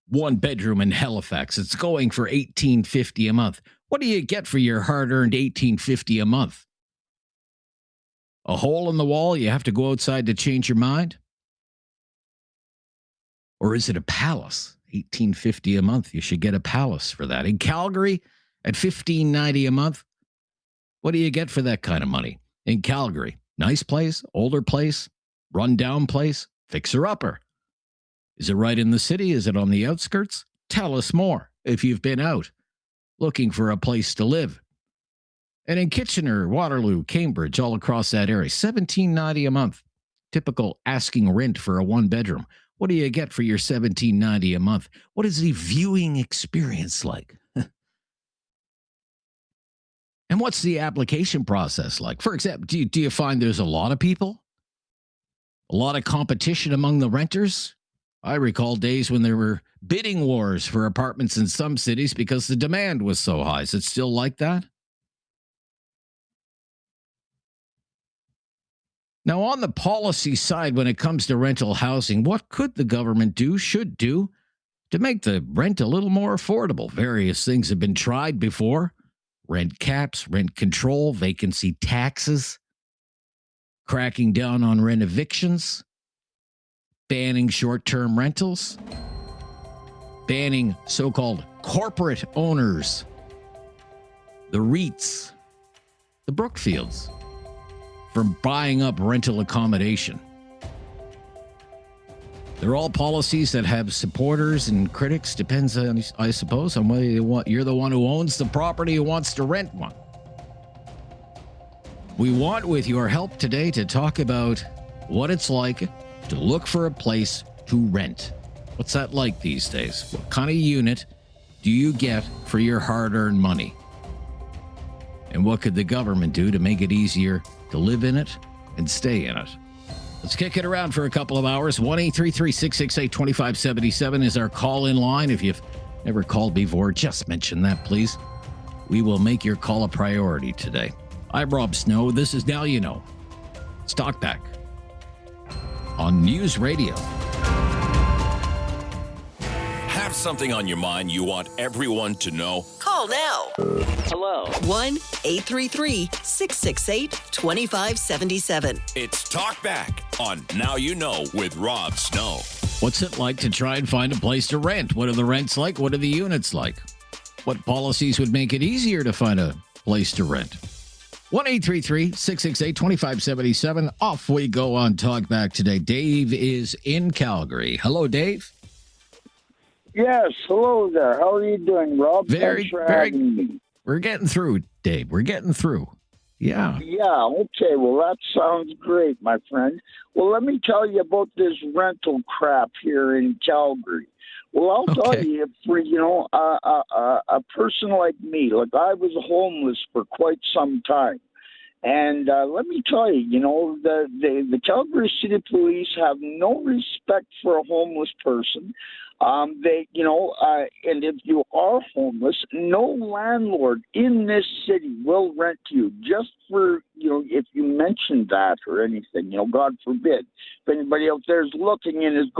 one bedroom in Halifax, it's going for $1,850 a month. What do you get for your hard-earned $1,850 a month? A hole in the wall you have to go outside to change your mind? Or is it a palace? $1,850 a month. You should get a palace for that. In Calgary, at $1,590 a month, what do you get for that kind of money? In Calgary, nice place, older place, run-down place, fixer-upper. Is it right in the city? Is it on the outskirts? Tell us more if you've been out looking for a place to live. And in Kitchener, Waterloo, Cambridge, all across that area, $1,790 a month. Typical asking rent for a one-bedroom. What do you get for your $1,790 a month? What is the viewing experience like? And what's the application process like? For example, do you find there's a lot of people? A lot of competition among the renters? I recall days when there were bidding wars for apartments in some cities because the demand was so high. Is it still like that? Now, on the policy side, when it comes to rental housing, what could the government do, should do, to make the rent a little more affordable? Various things have been tried before. Rent caps, rent control, vacancy taxes, cracking down on rent evictions, banning short-term rentals, banning so-called corporate owners, the REITs, the Brookfields, from buying up rental accommodation. They're all policies that have supporters and critics. Depends, on, I suppose, on whether you're the one who owns the property who wants to rent one. We want, with your help today, to talk about what it's like to look for a place to rent. What's that like these days? What kind of unit do you get for your hard-earned money? And what could the government do to make it easier to live in it and stay in it? Let's kick it around for a couple of hours. 1-833-668-2577 is our call-in line. If you've never called before, just mention that, please. We will make your call a priority today. I'm Rob Snow. This is Now You Know. It's Talkback on News Radio. Have something on your mind you want everyone to know? Call now. Hello. 1-833-668-2577. It's Talkback on Now You Know with Rob Snow. What's it like to try and find a place to rent? What are the rents like? What are the units like? What policies would make it easier to find a place to rent? 1-833-668-2577. Off we go on Talkback today. Dave is in Calgary. Hello, Dave. Yes, hello there. How are you doing, Rob? Thanks for having me. We're getting through, Dave. We're getting through. Yeah. Yeah, okay. Well, that sounds great, my friend. Well, let me tell you about this rental crap here in Calgary. Well, I'll tell you, for, a person like me, like I was homeless for quite some time. And let me tell you, the Calgary City Police have no respect for a homeless person. And if you are homeless, no landlord in this city will rent you just for, if you mention that or anything, God forbid. If anybody out there is looking and has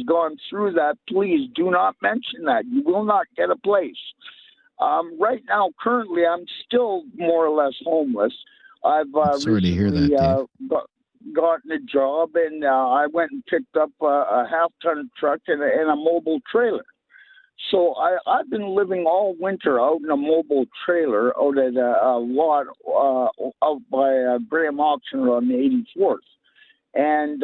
gone through that, please do not mention that. You will not get a place. Right now, currently, I'm still more or less homeless. I've sorry to hear that, Dave. Gotten a job, and I went and picked up a half-ton truck and a mobile trailer. So I've been living all winter out in a mobile trailer out at a lot out by Graham Auction on the 84th. And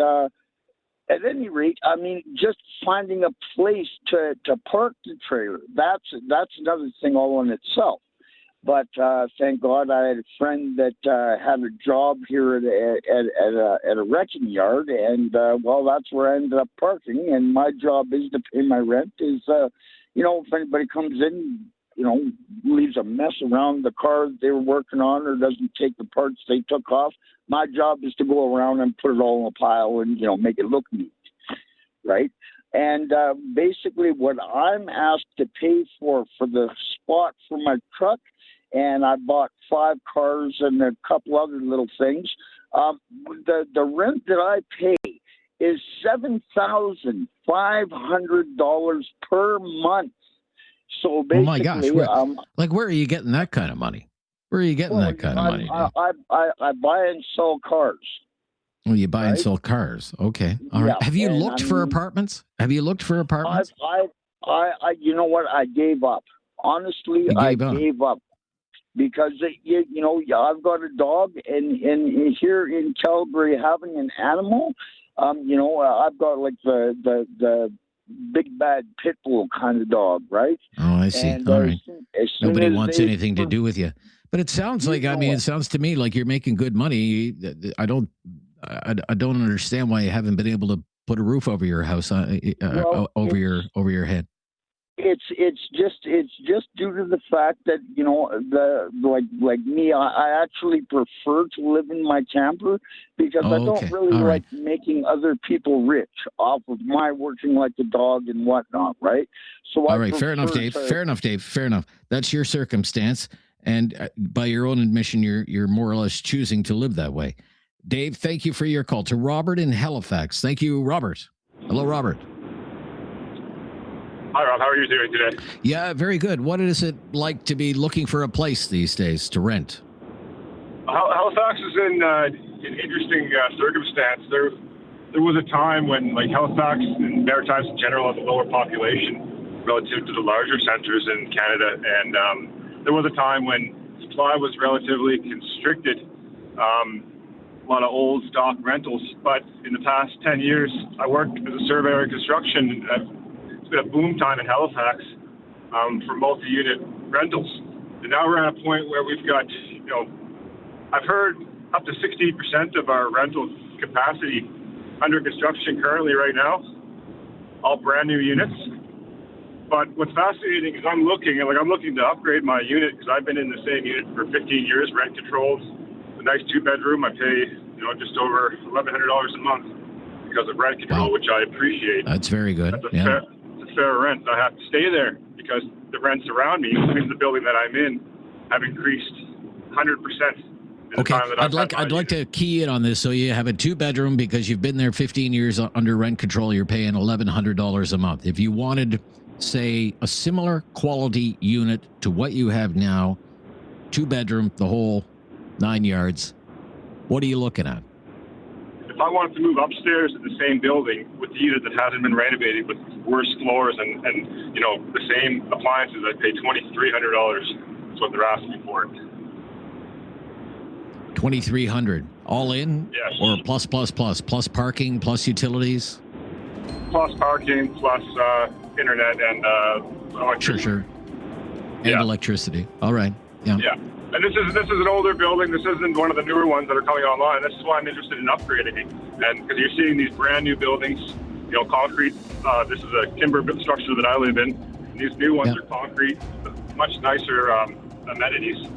at any rate, I mean, just finding a place to park the trailer, that's another thing all in itself. But thank God I had a friend that had a job here at a wrecking yard, and that's where I ended up parking. And my job is to pay my rent. Is if anybody comes in, leaves a mess around the car that they were working on or doesn't take the parts they took off, my job is to go around and put it all in a pile and make it look neat, right? And basically, what I'm asked to pay for the spot for my truck. And I bought 5 cars and a couple other little things. The rent that I pay is $7,500 per month. So basically, oh my gosh, where are you getting that kind of money? Where are you getting that kind of money? I buy and sell cars. Well, you buy and sell cars. Okay, all right. Have you looked for apartments? Have you looked for apartments? You know what? I gave up. Honestly, I gave up. Because I've got a dog, and here in Calgary, having an animal, I've got like the big bad pit bull kind of dog, right? Oh, I see. And, all right. Nobody wants anything to do with you, but it sounds like it sounds to me like you're making good money. I don't understand why you haven't been able to put a roof over your house, over your head. It's just due to the fact that like me, I actually prefer to live in my camper because I don't really like making other people rich off of my working like a dog and whatnot, right? So all right, fair enough, Dave. Fair enough. That's your circumstance, and by your own admission, you're more or less choosing to live that way. Dave, thank you for your call. To Robert in Halifax, thank you, Robert. Hello, Robert. Hi, Rob. How are you doing today? Yeah, very good. What is it like to be looking for a place these days to rent? Halifax is in an interesting circumstance. There was a time when, Halifax and Maritimes in general had a lower population relative to the larger centres in Canada, and there was a time when supply was relatively constricted. A lot of old stock rentals, but in the past 10 years, I worked as a surveyor in construction. It's been a boom time in Halifax for multi-unit rentals. And now we're at a point where we've got, I've heard up to 60% of our rental capacity under construction currently right now, all brand new units. But what's fascinating is I'm looking to upgrade my unit because I've been in the same unit for 15 years, rent controlled, a nice 2-bedroom. I pay, just over $1,100 a month because of rent control, which I appreciate. That's very good. That's a fair rent. I have to stay there because the rents around me, including the building that I'm in, have increased 100%. Okay, I'd like to key in on this. So you have a 2-bedroom because you've been there 15 years under rent control. You're paying $1,100 a month. If you wanted, say, a similar quality unit to what you have now, 2-bedroom, the whole 9 yards, what are you looking at? If if I wanted to move upstairs in the same building with the unit that hasn't been renovated with worse floors and the same appliances, I'd pay $2,300. That's what they're asking for it. $2,300 all in? Yes. Or plus parking, plus utilities? Plus parking, plus internet and electricity. Sure. And electricity. All right. Yeah. Yeah. And this is an older building. This isn't one of the newer ones that are coming online. This is why I'm interested in upgrading it. And because you're seeing these brand new buildings, concrete. This is a timber structure that I live in. These new ones are concrete, much nicer amenities.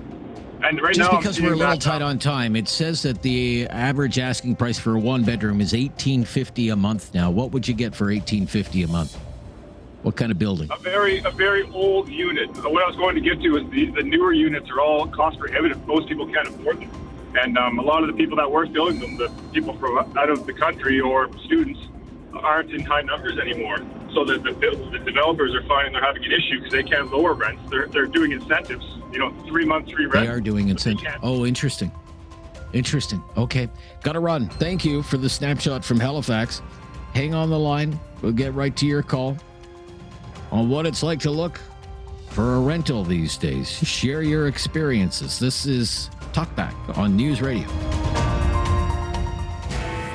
And right Just now, because we're a little tight on time, it says that the average asking price for a one-bedroom is $1,850 a month now. What would you get for $1,850 a month? What kind of building? A very old unit. What I was going to get to is the newer units are all cost prohibitive. Most people can't afford them. And a lot of the people that were building them, the people from out of the country or students, aren't in high numbers anymore. So the developers are finding they're having an issue because they can't lower rents. They're doing incentives. 3 months free rent. They are doing incentives. Oh, interesting. Okay. Got to run. Thank you for the snapshot from Halifax. Hang on the line. We'll get right to your call on what it's like to look for a rental these days. Share your experiences. This is Talkback on News Radio.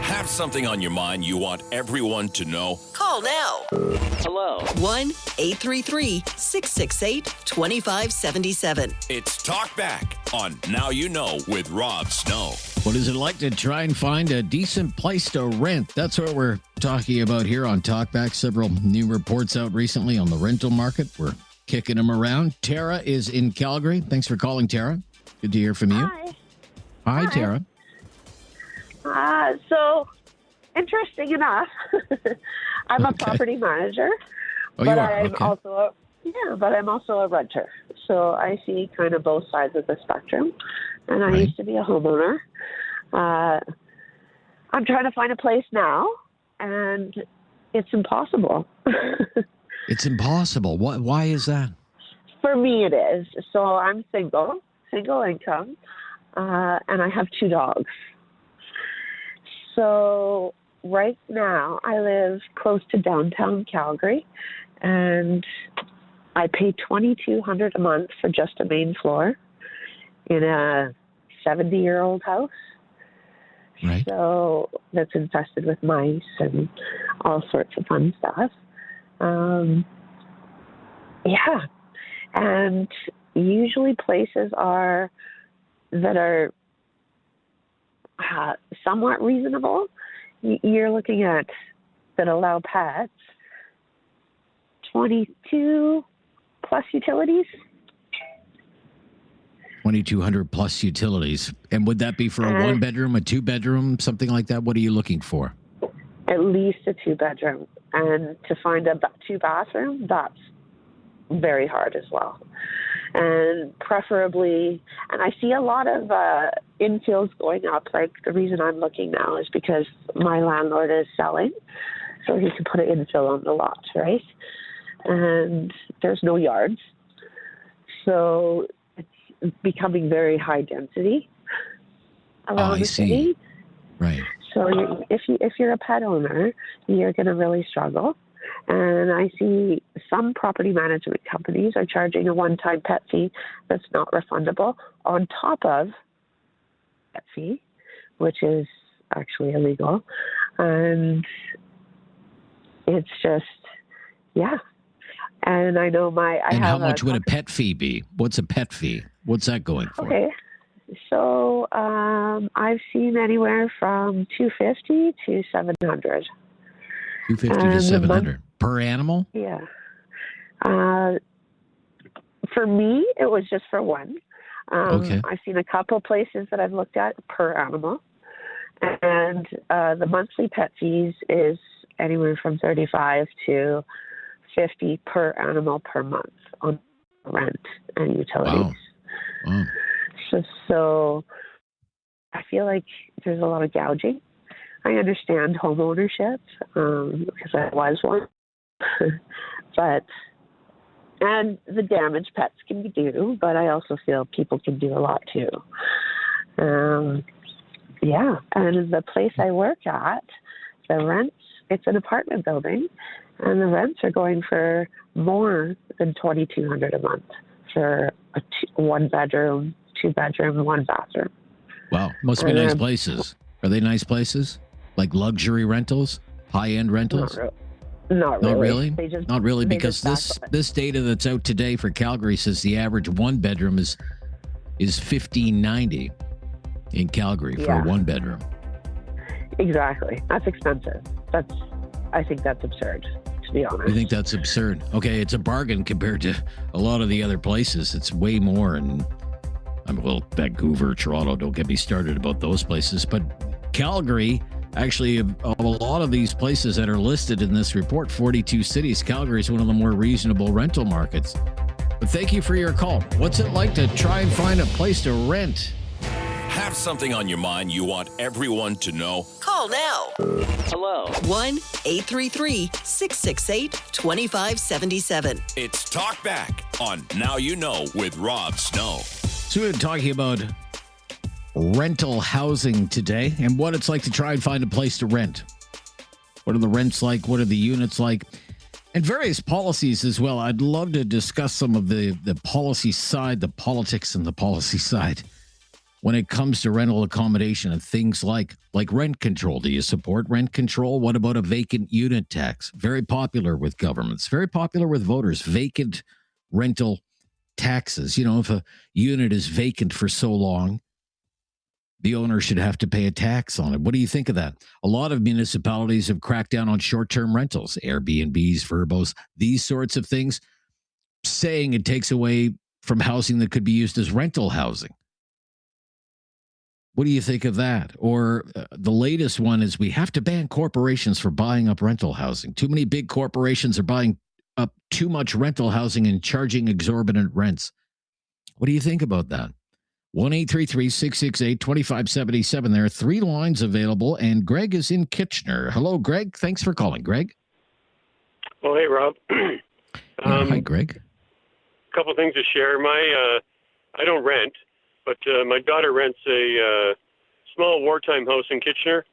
Have something on your mind you want everyone to know? Call now. Hello. 1-833-668-2577. It's Talkback on Now You Know with Rob Snow. What is it like to try and find a decent place to rent? That's what we're talking about here on Talkback. Several new reports out recently on the rental market. We're kicking them around. Tara is in Calgary. Thanks for calling, Tara. Good to hear from you. Hi, Tara. So, interesting enough, I'm a property manager, but I'm also a renter. So I see kind of both sides of the spectrum. And I used to be a homeowner. I'm trying to find a place now, and it's impossible. It's impossible. Why is that? For me, it is. So I'm single income, and I have 2 dogs. So right now I live close to downtown Calgary, and I pay $2,200 a month for just a main floor in a 70-year-old house. Right. So that's infested with mice and all sorts of fun stuff. And usually places that are somewhat reasonable. You're looking at that allow pets, 22 plus utilities. 2,200 plus utilities. And would that be for a 1-bedroom, a 2-bedroom, something like that? What are you looking for? At least a 2-bedroom. And to find a 2-bathroom, that's very hard as well. And preferably, and I see a lot of infills going up. Like the reason I'm looking now is because my landlord is selling, so he can put an infill on the lot, right? And there's no yards, so it's becoming very high density around the city. Right. So if you're a pet owner, you're going to really struggle. And I see some property management companies are charging a one-time pet fee that's not refundable on top of pet fee, which is actually illegal. And it's just, And I know how much would a pet fee be? What's a pet fee? What's that going for? Okay. So I've seen anywhere from $250 to $700. $250 to $700 per animal? Yeah. For me, it was just for one. Okay. I've seen a couple places that I've looked at per animal, and the monthly pet fees is anywhere from $35 to $50 per animal per month on rent and utilities. Wow. So I feel like there's a lot of gouging. I understand home ownership because I was one, and the damage pets can do, but I also feel people can do a lot too. Yeah, and the place I work at, the rents, it's an apartment building, and the rents are going for more than $2,200 a month for a one bedroom, 2 bedroom, 1 bathroom. Wow, must be nice places. Are they nice places? Like luxury rentals, high-end rentals? Not really. Not really, because this data that's out today for Calgary says the average one bedroom is $1,590 in Calgary for a one bedroom. Exactly. That's expensive. I think that's absurd, to be honest. I think that's absurd. Okay, it's a bargain compared to a lot of the other places. It's way more. And Vancouver, Toronto, don't get me started about those places. But Calgary, actually, of a lot of these places that are listed in this report, 42 cities, Calgary is one of the more reasonable rental markets. But thank you for your call. What's it like to try and find a place to rent? Have something on your mind you want everyone to know? Call now. Hello. 1-833-668-2577. It's Talkback on Now You Know with Rob Snow. So we're talking about rental housing today and what it's like to try and find a place to rent. What are the rents like? What are the units like? And various policies as well. I'd love to discuss some of the policy side, the politics and the policy side when it comes to rental accommodation and things like rent control. Do you support rent control? What about a vacant unit tax? Very popular with governments, very popular with voters, vacant rental taxes. You know, if a unit is vacant for so long, the owner should have to pay a tax on it. What do you think of that? A lot of municipalities have cracked down on short-term rentals, Airbnbs, Verbos, these sorts of things, saying it takes away from housing that could be used as rental housing. What do you think of that? Or the latest one is we have to ban corporations for buying up rental housing. Too many big corporations are buying up too much rental housing and charging exorbitant rents. What do you think about that? 1-833-668-2577. There are 3 lines available, and Greg is in Kitchener. Hello, Greg. Thanks for calling, Greg. Oh, hey, Rob. Hi, Greg. A couple things to share. I don't rent, but my daughter rents a small wartime house in Kitchener.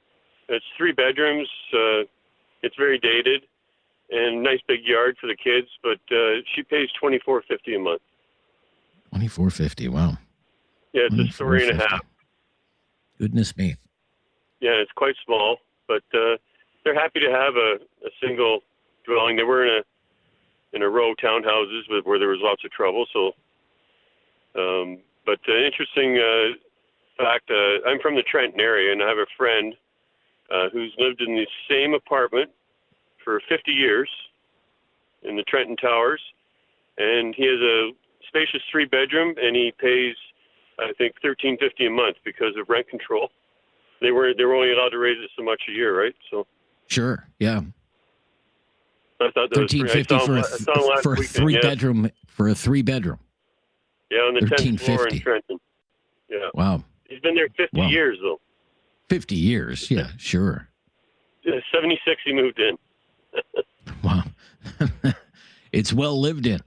It's 3 bedrooms. It's very dated and nice big yard for the kids, but she pays $24.50 a month. $24.50. Wow. Yeah, it's a story and a half. Goodness me. Yeah, it's quite small, but they're happy to have a single dwelling. They were in a row townhouses where there was lots of trouble. So, but interesting fact, I'm from the Trenton area, and I have a friend who's lived in the same apartment for 50 years in the Trenton Towers, and he has a spacious 3-bedroom, and he pays, I think, $13.50 a month because of rent control. They were only allowed to raise it so much a year, right? So sure, yeah. I thought that $13.50 for a 3-bedroom. For a 3-bedroom. Yeah, on the 10th floor in Trenton. Yeah. Wow. He's been there 50 years, though. 50 years, yeah, sure. 76, he moved in. Wow. It's well lived in.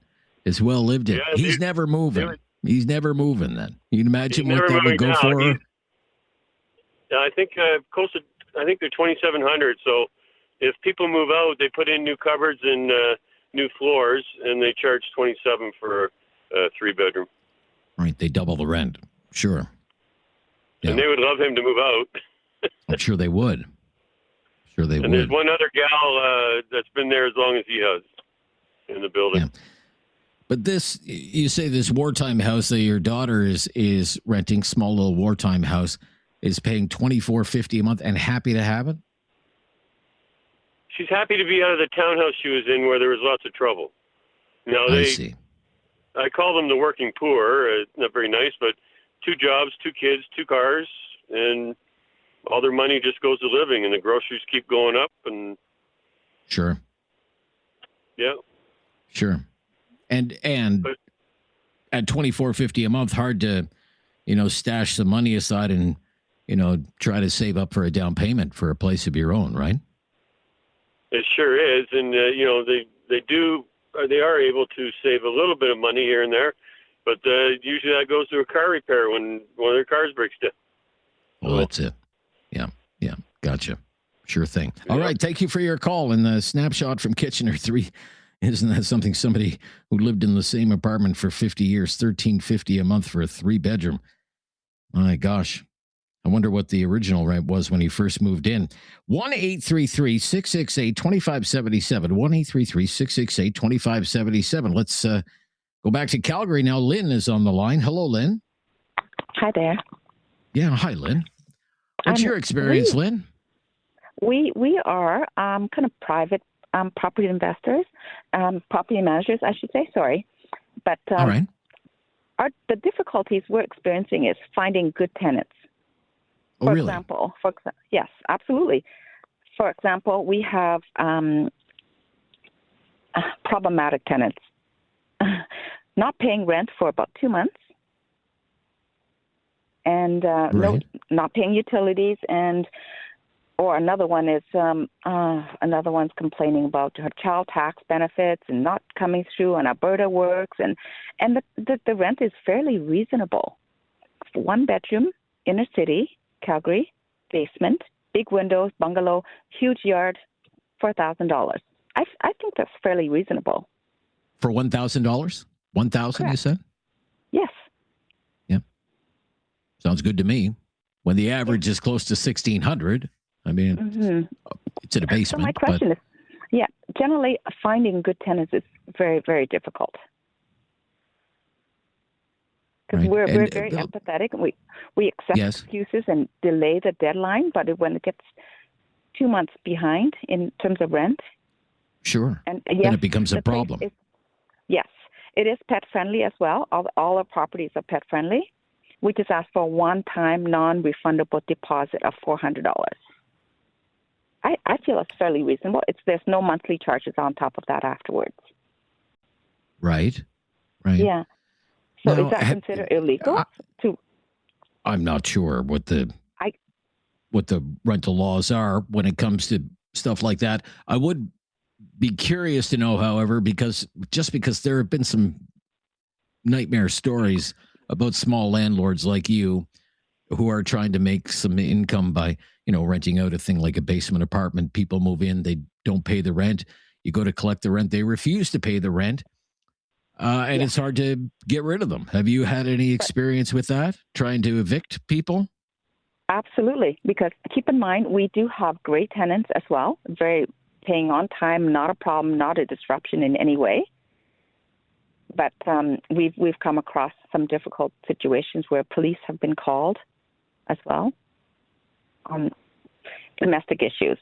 It's well lived in. Yeah, He's never moving. He's never moving then. You can imagine what that would go for? Yeah, I think close to, I think they're 2,700. So if people move out, they put in new cupboards and new floors, and they charge $27 for a 3-bedroom. Right, they double the rent. Sure. Yeah. And they would love him to move out. I'm sure they would. And there's one other gal that's been there as long as he has in the building. Yeah. But this, you say this wartime house that your daughter is renting, small little wartime house, is paying $24.50 a month and happy to have it? She's happy to be out of the townhouse she was in where there was lots of trouble. Now I see. I call them the working poor. Not very nice, but 2 jobs, 2 kids, 2 cars, and all their money just goes to living, and the groceries keep going up. And sure. Yeah. Sure. And at $24.50 a month, hard to, stash some money aside and, try to save up for a down payment for a place of your own, right? It sure is, and they are able to save a little bit of money here and there, but usually that goes to a car repair when one of their cars breaks down. Well, that's it. Gotcha. Sure thing. All right. Thank you for your call. And the snapshot from Kitchener 3. Isn't that something? Somebody who lived in the same apartment for 50 years, $1,350 a month for a 3-bedroom. My gosh. I wonder what the original rent was when he first moved in. 1-833-668-2577. 1-833-668-2577. Let's go back to Calgary now. Lynn is on the line. Hello, Lynn. Hi there. Yeah, hi, Lynn. What's your experience, Lynn? We are kind of private property investors, property managers, I should say. Sorry, but all right. The difficulties we're experiencing is finding good tenants. Oh, really? Yes, absolutely. For example, we have problematic tenants not paying rent for about 2 months, and not paying utilities, or another one is another one's complaining about her child tax benefits and not coming through on Alberta Works, and the rent is fairly reasonable. 1 bedroom, inner city, Calgary, basement, big windows, bungalow, huge yard, $4,000. I think that's fairly reasonable. For $1,000? $1,000, you said? Yes. Yeah. Sounds good to me. When the average is close to $1,600, I mean, it's in a basement. So my question is, generally finding good tenants is very, very difficult. Because we're very empathetic, and we accept excuses and delay the deadline, but when it gets 2 months behind in terms of rent, sure, and then it becomes a problem. Yes, it is pet friendly as well. All our properties are pet friendly. We just ask for a one-time non-refundable deposit of $400. I feel it's fairly reasonable. There's no monthly charges on top of that afterwards. Right. Yeah. So is that considered illegal? I'm not sure what the rental laws are when it comes to stuff like that. I would be curious to know, however, because there have been some nightmare stories about small landlords like you who are trying to make some income by, renting out a thing like a basement apartment. People move in, they don't pay the rent. You go to collect the rent, they refuse to pay the rent. And it's hard to get rid of them. Have you had any experience with that, trying to evict people? Absolutely, because keep in mind, we do have great tenants as well, very paying on time, not a problem, not a disruption in any way. But we've come across some difficult situations where police have been called as well on domestic issues.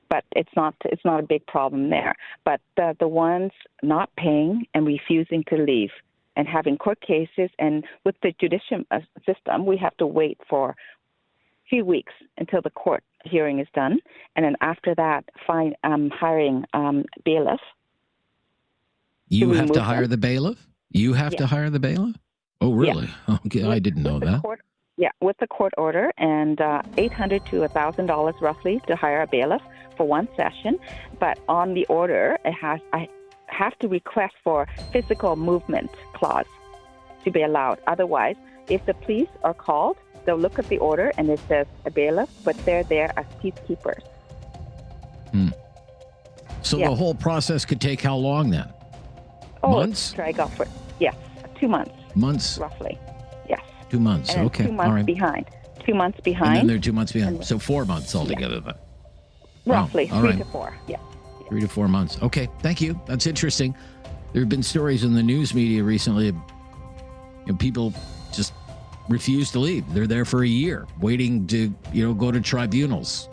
But it's not a big problem there. But the ones not paying and refusing to leave and having court cases, and with the judicial system, we have to wait for a few weeks until the court hearing is done, and then after that, hiring bailiff. You have to hire the bailiff? You have to hire the bailiff? Oh, really? Yeah. Okay, I didn't know that. With the court order, and $800 to $1,000 roughly to hire a bailiff for one session. But on the order, I have to request for physical movement clause to be allowed. Otherwise, if the police are called, they'll look at the order and it says a bailiff, but they're there as peacekeepers. So the whole process could take how long then? Months? Drag off for 2 months. Months? Roughly, yes. 2 months, and okay. 2 months all right. behind. 2 months behind. And then they're 2 months behind. So 4 months altogether then. Roughly, wow. 3 to 4, 3 to 4 months. Okay, thank you. That's interesting. There have been stories in the news media recently of people just refuse to leave. They're there for a year waiting to, go to tribunals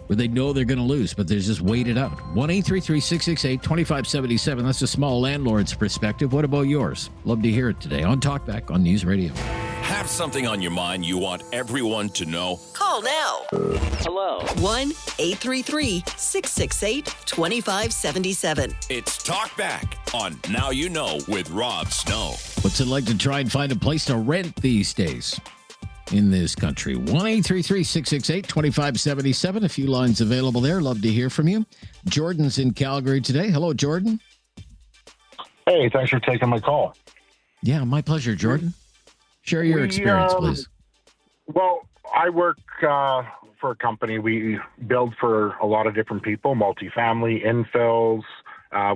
where they know they're going to lose, but they just wait it out. 1-833-668-2577. That's a small landlord's perspective. What about yours? Love to hear it today on Talkback on News Radio. Have something on your mind you want everyone to know? Call now. Hello. 1-833-668-2577. It's Talkback on Now You Know with Rob Snow. What's it like to try and find a place to rent these days in this country? 1-833-668-2577. A few lines available there. Love to hear from you. Jordan's in Calgary today. Hello, Jordan. Hey, thanks for taking my call. Yeah, my pleasure, Jordan. Share your experience, please. Well, I work for a company. We build for a lot of different people, multifamily, infills.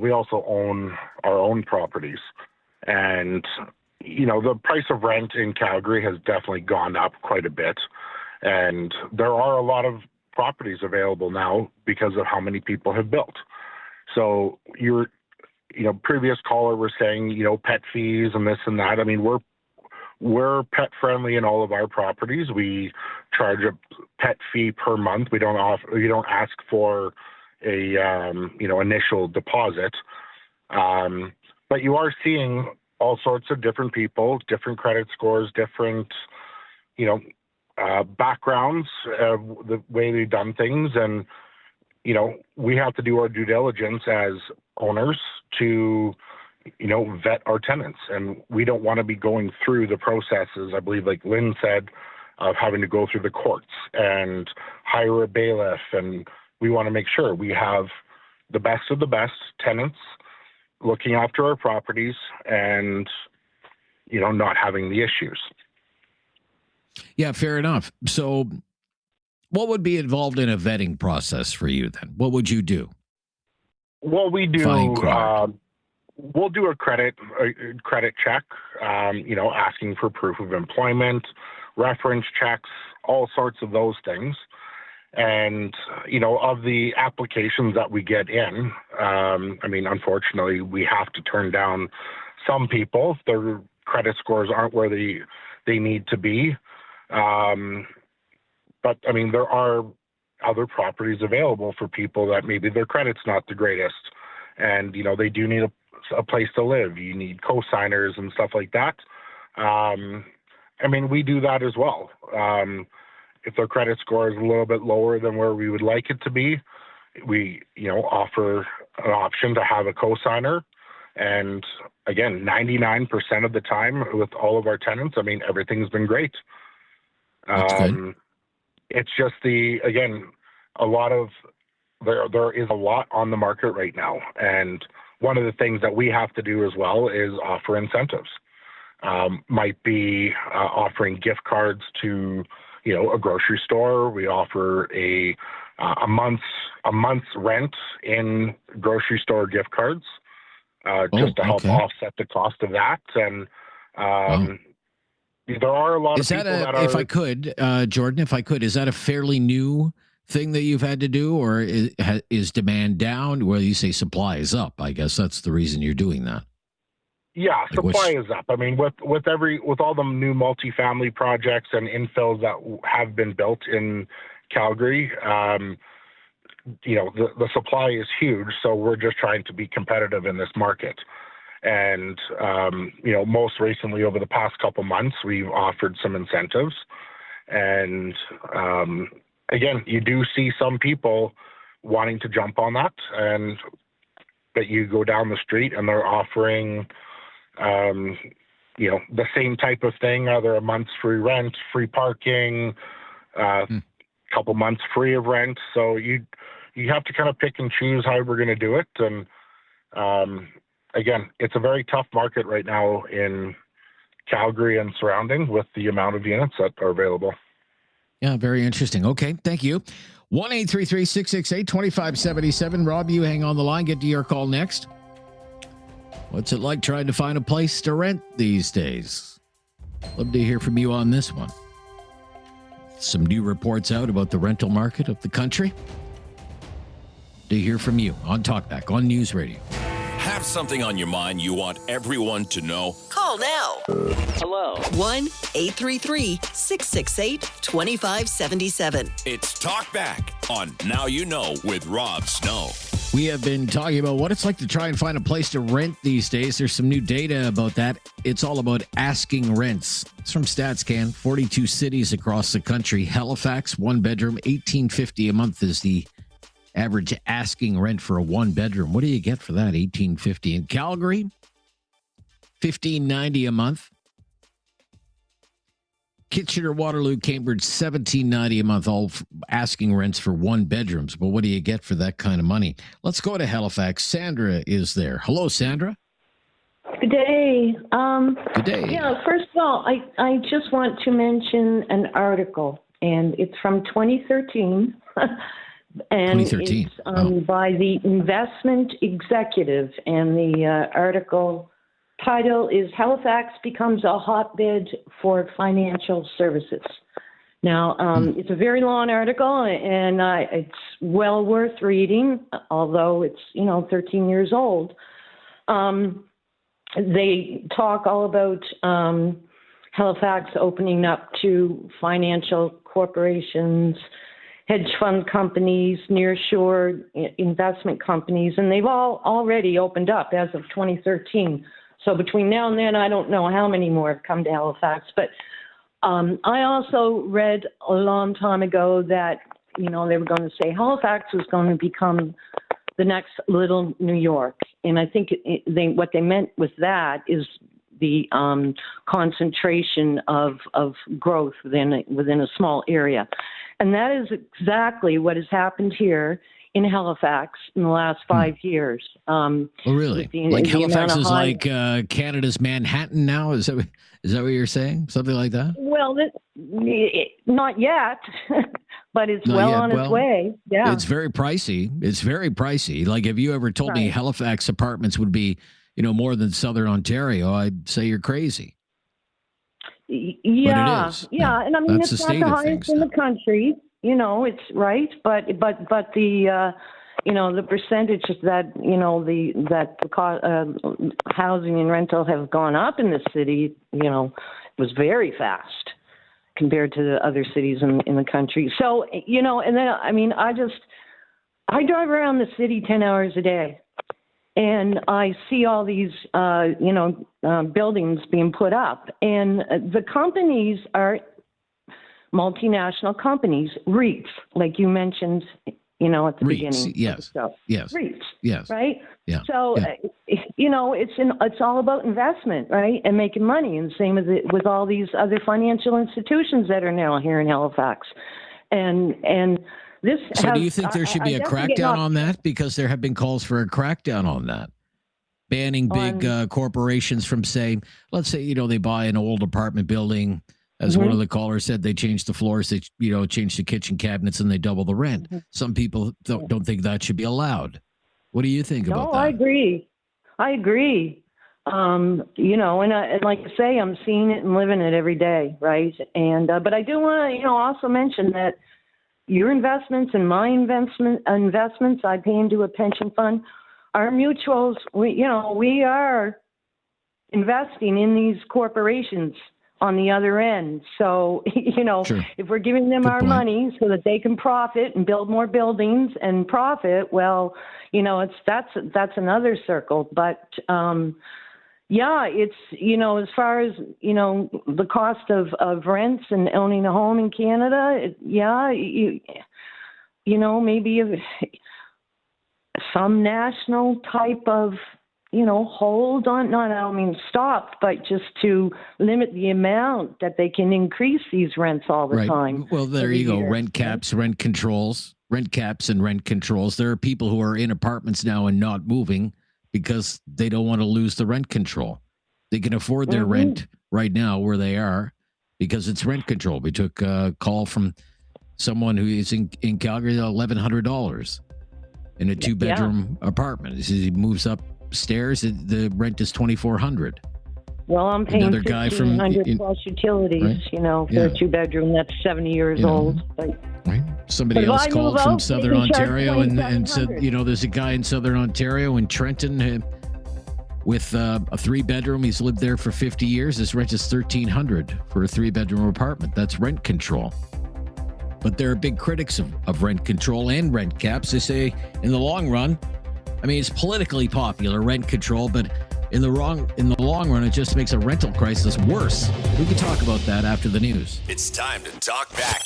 We also own our own properties. And, the price of rent in Calgary has definitely gone up quite a bit. And there are a lot of properties available now because of how many people have built. So previous caller was saying, pet fees and this and that. I mean, we're pet friendly in all of our properties. We charge a pet fee per month. We don't ask for a initial deposit. But you are seeing all sorts of different people, different credit scores, different backgrounds, the way they've done things, and we have to do our due diligence as owners to vet our tenants, and we don't want to be going through the processes, I believe, like Lynn said, of having to go through the courts and hire a bailiff, and we want to make sure we have the best of the best tenants looking after our properties and not having the issues. Yeah, fair enough. So what would be involved in a vetting process for you then? What would you do? Well, we do we'll do a credit check, asking for proof of employment, reference checks, all sorts of those things. And, of the applications that we get in, unfortunately, we have to turn down some people. Their credit scores aren't where they need to be. But, there are other properties available for people that maybe their credit's not the greatest. And, they do need a place to live. You need co-signers and stuff like that. We do that as well. If their credit score is a little bit lower than where we would like it to be, we, offer an option to have a co-signer. And again, 99% of the time with all of our tenants, everything's been great. That's good. It's just there is a lot on the market right now. And one of the things that we have to do as well is offer incentives. Might be offering gift cards to, a grocery store. We offer a month's rent in grocery store gift cards, just to help offset the cost of that. And there are a lot of people that are. If I could, Jordan, is that a fairly new thing that you've had to do, or is demand down? Well, you say supply is up. I guess that's the reason you're doing that. Yeah, supply is up. With all the new multifamily projects and infills that have been built in Calgary, the supply is huge. So we're just trying to be competitive in this market. And most recently, over the past couple months, we've offered some incentives. And again, you do see some people wanting to jump on that, and that you go down the street and they're offering the same type of thing, either a month's free rent, free parking, couple months free of rent. So you have to kind of pick and choose how we're going to do it. And again, it's a very tough market right now in Calgary and surrounding with the amount of units that are available. Yeah, very interesting. Okay, thank you. 1-833-668-2577. Rob, you hang on the line. Get to your call next. What's it like trying to find a place to rent these days? Love to hear from you on this one. Some new reports out about the rental market of the country. To hear from you on Talkback on News Radio. Have something on your mind you want everyone to know? Call now. Hello. 1-833-668-2577. It's Talkback on Now You Know with Rob Snow. We have been talking about what it's like to try and find a place to rent these days. There's some new data about that. It's all about asking rents. It's from StatsCan, 42 cities across the country. Halifax, one bedroom, $1,850 a month is the average asking rent for a one bedroom. What do you get for that? $1,850. In Calgary, $1,590 a month. Kitchener, Waterloo, Cambridge, $1,790 a month, all asking rents for one bedrooms. But what do you get for that kind of money? Let's go to Halifax. Sandra is there. Hello, Sandra. Good day. Good day. Yeah, first of all, I just want to mention an article and it's from 2013. And 2013. it's by the Investment Executive, and the article title is Halifax Becomes a Hotbed for Financial Services. Now, it's a very long article, and it's well worth reading, although it's, 13 years old. They talk all about Halifax opening up to financial corporations, hedge fund companies, nearshore investment companies, and they've all already opened up as of 2013. So between now and then, I don't know how many more have come to Halifax. But I also read a long time ago that, they were going to say Halifax was going to become the next little New York. And I think what they meant with that is the concentration of growth within a small area. And that is exactly what has happened here in Halifax in the last 5 years. Oh, really? Halifax is like Canada's Manhattan now? Is that what you're saying? Something like that? Well, not yet, but it's on its way. Yeah. It's very pricey. Like, if you ever told me Halifax apartments would be, more than Southern Ontario, I'd say you're crazy. Yeah. But it is. Yeah. And I mean, That's it's the not state the of highest things in now. the country, it's right. But the, the percentage that, the housing and rental have gone up in the city, was very fast compared to the other cities in the country. So, and then, I drive around the city 10 hours a day. And I see all these, buildings being put up. And the companies are multinational companies, REITs, like you mentioned, at the beginning. Yes. Yes. REITs. Yes. Right? Yeah. So, it's all about investment, right? And making money. And same with all these other financial institutions that are now here in Halifax. And So do you think there should be a crackdown on that? Because there have been calls for a crackdown on that. Banning big corporations from saying, let's say, they buy an old apartment building. As one of the callers said, they change the floors, they, change the kitchen cabinets, and they double the rent. Some people don't think that should be allowed. What do you think about that? I agree. And like I say, I'm seeing it and living it every day, right? And but I do want to, also mention that your investments and my investments, I pay into a pension fund. Our mutuals, we are investing in these corporations on the other end. So, Sure. If we're giving them our money so that they can profit and build more buildings and profit, well, that's another circle. But it's, as far as, the cost of rents and owning a home in Canada, maybe some national type of, hold on, I don't mean stop, but just to limit the amount that they can increase these rents all the time. Well, there you go. Rent caps, rent controls, rent caps and rent controls. There are people who are in apartments now and not moving because they don't want to lose the rent control. They can afford their rent right now where they are because it's rent control. We took a call from someone who is in Calgary, $1,100 in a 2-bedroom apartment. He moves upstairs, the rent is $2,400. Well, I'm paying Another guy from $1,500 plus utilities, for a 2-bedroom that's 70 years old. But, somebody else called from Southern Ontario and said, there's a guy in Southern Ontario in Trenton with a 3-bedroom. He's lived there for 50 years. His rent is $1,300 for a 3-bedroom apartment. That's rent control. But there are big critics of rent control and rent caps. They say in the long run, it's politically popular, rent control, but in the long run, it just makes a rental crisis worse. We can talk about that after the news. It's time to talk back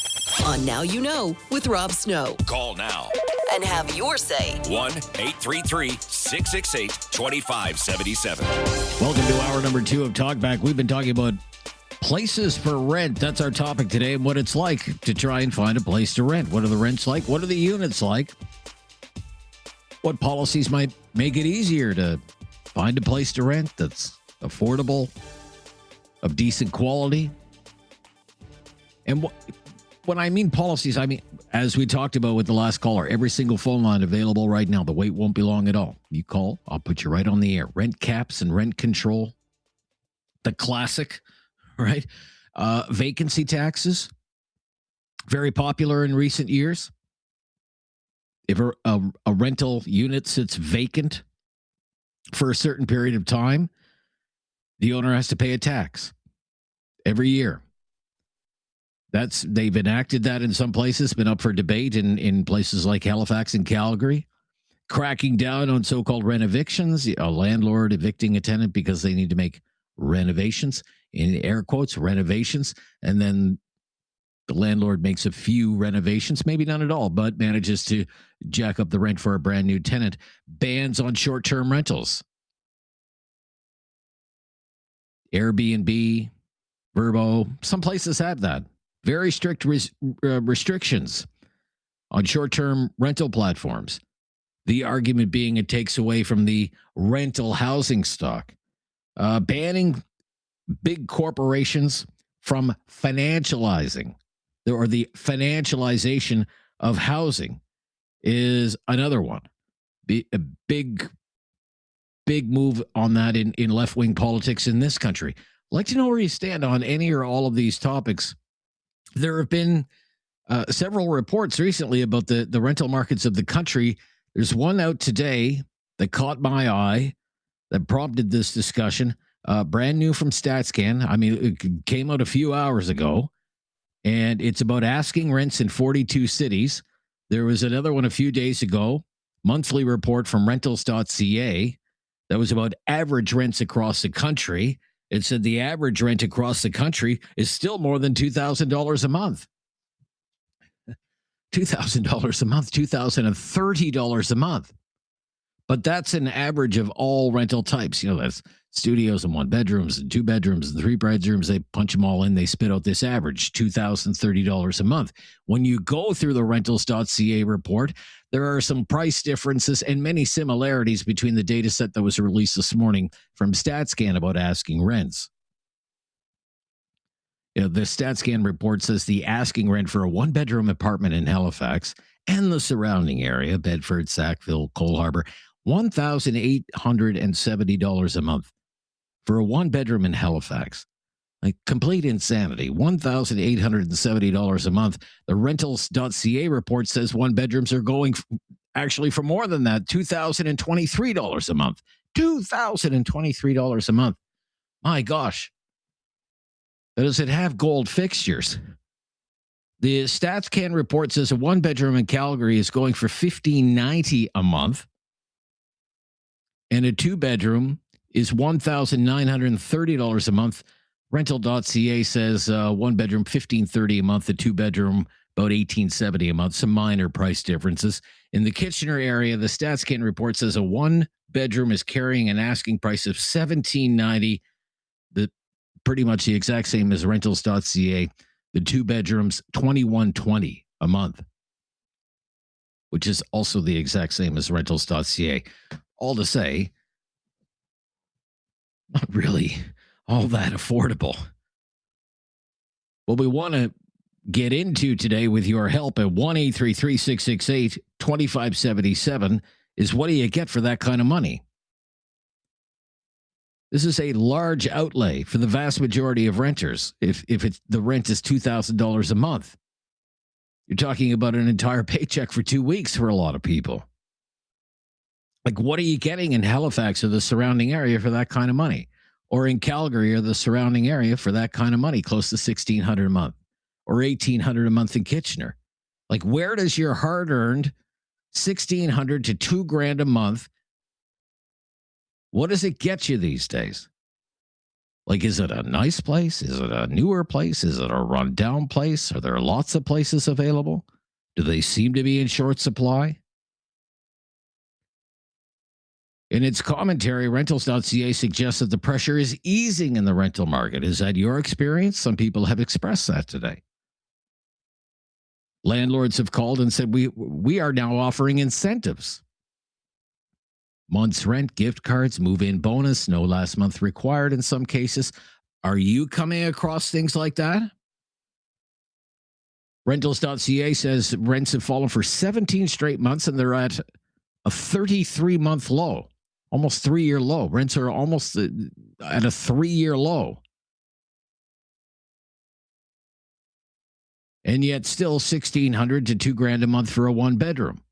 on Now You Know with Rob Snow. Call now And have your say. 1-833-668-2577. Welcome to hour number 2 of Talkback. We've been talking about places for rent. That's our topic today, and what it's like to try and find a place to rent. What are the rents like? What are the units like? What policies might make it easier to find a place to rent that's affordable, of decent quality? And when I mean policies, I mean, as we talked about with the last caller, every single phone line available right now. The wait won't be long at all. You call, I'll put you right on the air. Rent caps and rent control. The classic, right? Vacancy taxes. Very popular in recent years. If a rental unit sits vacant for a certain period of time, the owner has to pay a tax every year. They've enacted that in some places, been up for debate in places like Halifax and Calgary, cracking down on so-called rent evictions, a landlord evicting a tenant because they need to make renovations, in air quotes, renovations, and then the landlord makes a few renovations, maybe none at all, but manages to jack up the rent for a brand new tenant. Bans on short-term rentals. Airbnb, Verbo, some places have that. Very strict restrictions on short-term rental platforms. The argument being it takes away from the rental housing stock. Banning big corporations from financializing, or the financialization of housing is another one. A big move on that in left-wing politics in this country. I'd like to know where you stand on any or all of these topics. There have been several reports recently about the rental markets of the country. There's one out today that caught my eye that prompted this discussion. Brand new from StatsCan. I mean, it came out a few hours ago, and it's about asking rents in 42 cities. There was another one a few days ago, monthly report from rentals.ca that was about average rents across the country. It said the average rent across the country is still more than $2,000 a month. $2,000 a month, $2,030 a month. But that's an average of all rental types. You know, that's studios and 1 bedrooms and 2 bedrooms and 3 bedrooms. They punch them all in. They spit out this average, $2,030 a month. When you go through the rentals.ca report, there are some price differences and many similarities between the data set that was released this morning from StatsCan about asking rents. You know, the StatsCan report says the asking rent for a 1-bedroom apartment in Halifax and the surrounding area, Bedford, Sackville, Cole Harbour, $1,870 a month for a 1-bedroom in Halifax. Like complete insanity. $1,870 a month. The rentals.ca report says 1-bedrooms are going actually for more than that, $2,023 a month. $2,023 a month. My gosh. Does it have gold fixtures? The StatsCan report says a 1-bedroom in Calgary is going for $1,590 a month. And a 2-bedroom is $1,930 a month. Rental.ca says 1-bedroom, $1,530 a month. A 2-bedroom, about $1,870 a month. Some minor price differences. In the Kitchener area, the StatsCan report says a 1-bedroom is carrying an asking price of $1,790. Pretty much the exact same as rentals.ca. The 2 bedrooms, $2,120 a month, which is also the exact same as rentals.ca. All to say, not really all that affordable. What we want to get into today with your help at 1-833-668-2577 is what do you get for that kind of money? This is a large outlay for the vast majority of renters. If the rent is $2,000 a month, you're talking about an entire paycheck for 2 weeks for a lot of people. Like, what are you getting in Halifax or the surrounding area for that kind of money? Or in Calgary or the surrounding area for that kind of money, close to $1,600 a month or $1,800 a month in Kitchener? Like, where does your hard-earned $1,600 to $2,000 a month, what does it get you these days? Like, is it a nice place? Is it a newer place? Is it a run-down place? Are there lots of places available? Do they seem to be in short supply? In its commentary, rentals.ca suggests that the pressure is easing in the rental market. Is that your experience? Some people have expressed that today. Landlords have called and said, we are now offering incentives. Month's rent, gift cards, move-in bonus, no last month required in some cases. Are you coming across things like that? Rentals.ca says rents have fallen for 17 straight months, and they're at a 33-month low, almost 3-year low. Rents are almost at a 3-year low. And yet still $1,600 to $2,000 a month for a one-bedroom.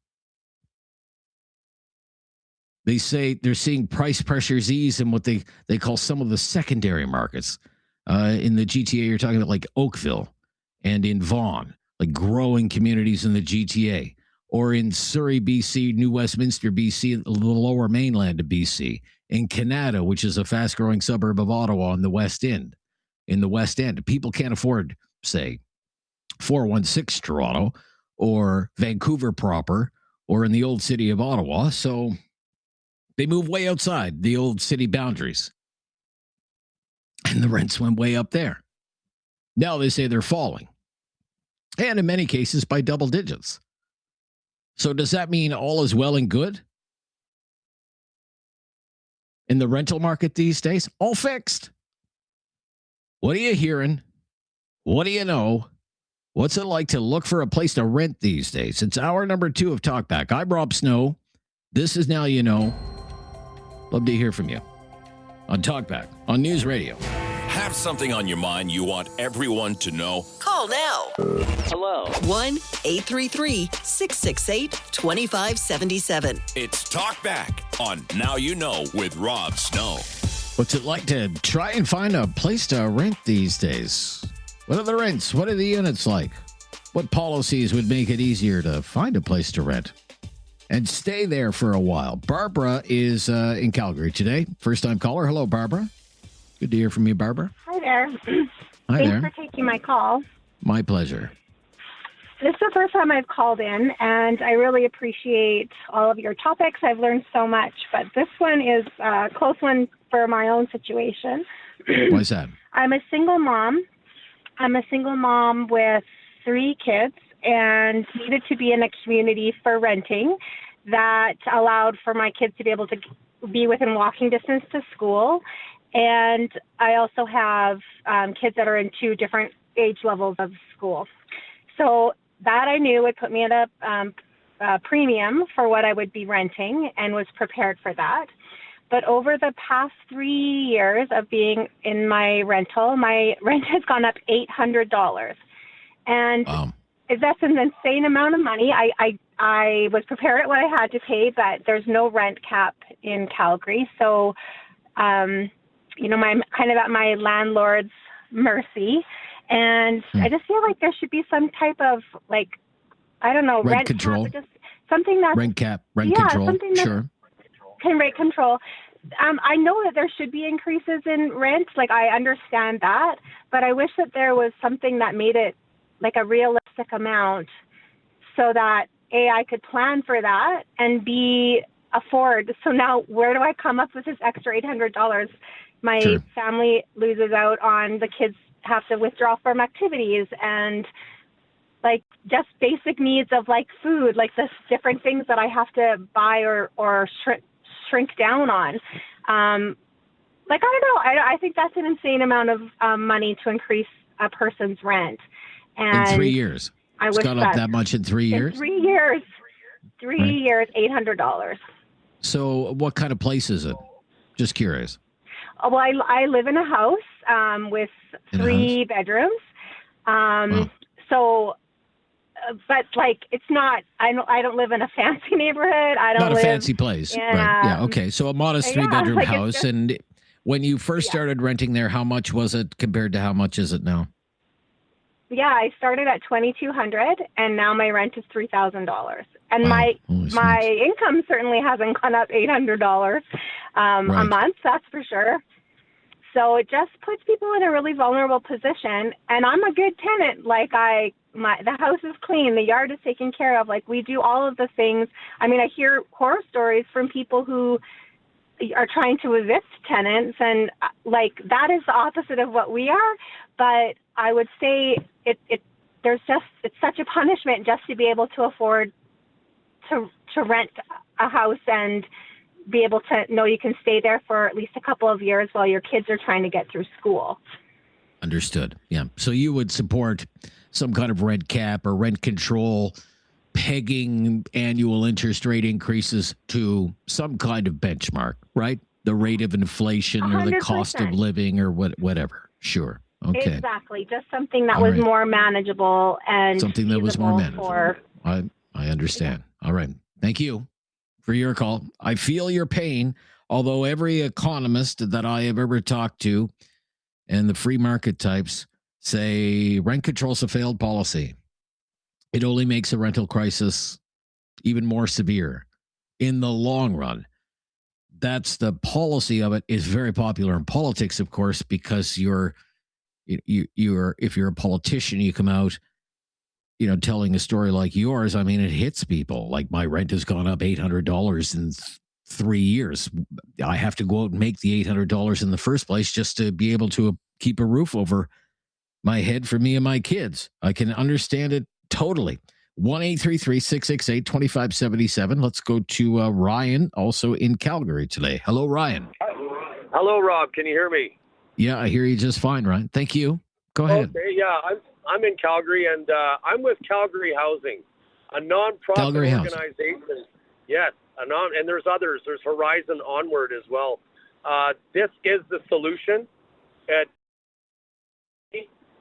They say they're seeing price pressures ease in what they call some of the secondary markets. In the GTA, you're talking about like Oakville and in Vaughan, like growing communities in the GTA, or in Surrey, BC, New Westminster, BC, the lower mainland of BC, in Canada, which is a fast-growing suburb of Ottawa in the West End. In the West End, people can't afford, say, 416 Toronto or Vancouver proper or in the old city of Ottawa, so they move way outside the old city boundaries. And the rents went way up there. Now they say they're falling. And in many cases by double digits. So does that mean all is well and good in the rental market these days? All fixed. What are you hearing? What do you know? What's it like to look for a place to rent these days? It's hour number 2 of Talkback. I'm Rob Snow. This is Now You Know. Love to hear from you on Talkback on News Radio. Have something on your mind you want everyone to know? Call now. Hello. 1-833-668-2577. It's Talkback on Now You Know with Rob Snow. What's it like to try and find a place to rent these days? What are the rents? What are the units like? What policies would make it easier to find a place to rent and stay there for a while? Barbara is in Calgary today. First-time caller. Hello, Barbara. Good to hear from you, Barbara. Hi there. Hi Thanks there. for taking my call. My pleasure. This is the first time I've called in, and I really appreciate all of your topics. I've learned so much, but this one is a close one for my own situation. Why is that? I'm a single mom. With 3 kids and needed to be in a community for renting that allowed for my kids to be able to be within walking distance to school. And I also have kids that are in 2 different age levels of school. So that I knew would put me at a premium for what I would be renting and was prepared for that. But over the past 3 years of being in my rental, my rent has gone up $800. And that's an insane amount of money. I was prepared at what I had to pay, but there's no rent cap in Calgary. So, I'm kind of at my landlord's mercy. And I just feel like there should be some type of, rent control. cap, just something that's... Rent cap, rent control, something that sure. Can rate control. I know that there should be increases in rent. I understand that, but I wish that there was something that made it like a realistic amount so that A, I could plan for that, and B, afford. So now where do I come up with this extra $800? My family loses out on the kids have to withdraw from activities and just basic needs of food, the different things that I have to buy or shrink down on. I don't know. I think that's an insane amount of money to increase a person's rent. And in 3 years. It's gone up that much in 3 years? In 3 years. 3 years, $800. So what kind of place is it? Just curious. Well, I live in a house with 3 bedrooms. So, but it's not. I don't live in a fancy neighborhood. I don't not live a fancy place, in, right? Yeah, okay. So a modest 3-bedroom house. Just, and when you first started renting there, how much was it compared to how much is it now? Yeah, I started at $2,200, and now my rent is $3,000. And my income certainly hasn't gone up $800 a month. That's for sure. So it just puts people in a really vulnerable position. And I'm a good tenant. The house is clean. The yard is taken care of. We do all of the things. I mean, I hear horror stories from people who are trying to evict tenants. And that is the opposite of what we are. But I would say it's such a punishment just to be able to afford to rent a house and be able to know you can stay there for at least a couple of years while your kids are trying to get through school. Understood. Yeah. So you would support some kind of rent cap or rent control, pegging annual interest rate increases to some kind of benchmark, right? The rate of inflation or the cost of living or whatever. Sure. Okay. Exactly. Just something that was more manageable and something that was more manageable. For... I understand. All right. Thank you for your call. I feel your pain, although every economist that I have ever talked to and the free market types say rent control is a failed policy. It only makes a rental crisis even more severe in the long run. That's the policy of it is very popular in politics, of course, because you're if you're a politician, you come out, telling a story like yours. I mean, it hits people. Like my rent has gone up $800 in 3 years. I have to go out and make the $800 in the first place just to be able to keep a roof over my head for me and my kids. I can understand it totally. 1-833-668-2577. Let's go to Ryan, also in Calgary today. Hello, Ryan. Hello, Rob. Can you hear me? Yeah, I hear you just fine, Ryan. Thank you. Go ahead. Okay, yeah, I'm in Calgary, and I'm with Calgary Housing, a nonprofit organization. Yes, and there's others. There's Horizon Onward as well. This is the solution.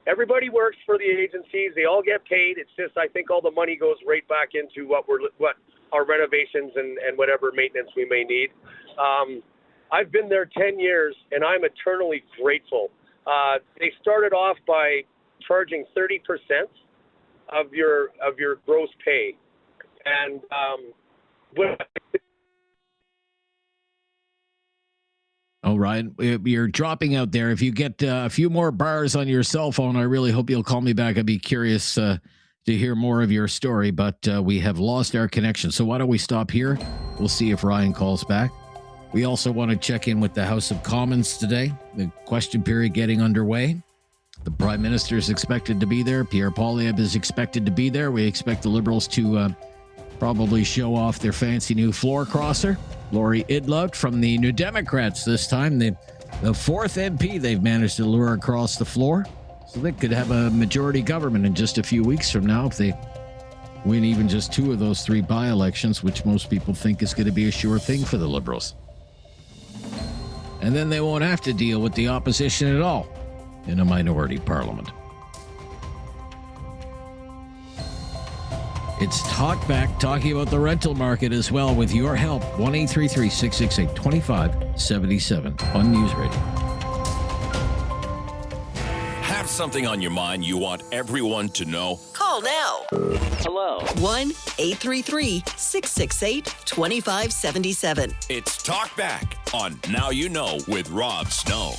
Everybody works for the agencies. They all get paid. It's just I think all the money goes right back into what our renovations and whatever maintenance we may need. I've been there 10 years, and I'm eternally grateful. They started off by charging 30% of your gross pay, and Oh, Ryan, you're dropping out there. If you get a few more bars on your cell phone, I really hope you'll call me back. I'd be curious to hear more of your story, but we have lost our connection. So why don't we stop here? We'll see if Ryan calls back. We also want to check in with the House of Commons today. The question period getting underway. The Prime Minister is expected to be there. Pierre Poilievre is expected to be there. We expect the Liberals to probably show off their fancy new floor crosser. Lori Idlout from the New Democrats this time. The fourth MP they've managed to lure across the floor. So they could have a majority government in just a few weeks from now if they win even just 2 of those 3 by-elections, which most people think is going to be a sure thing for the Liberals. And then they won't have to deal with the opposition at all in a minority parliament. It's Talkback, talking about the rental market as well with your help. 1-833-668-2577 on News Radio. Have something on your mind you want everyone to know? Call now. Hello. 1-833-668-2577. It's Talkback on Now You Know with Rob Snow.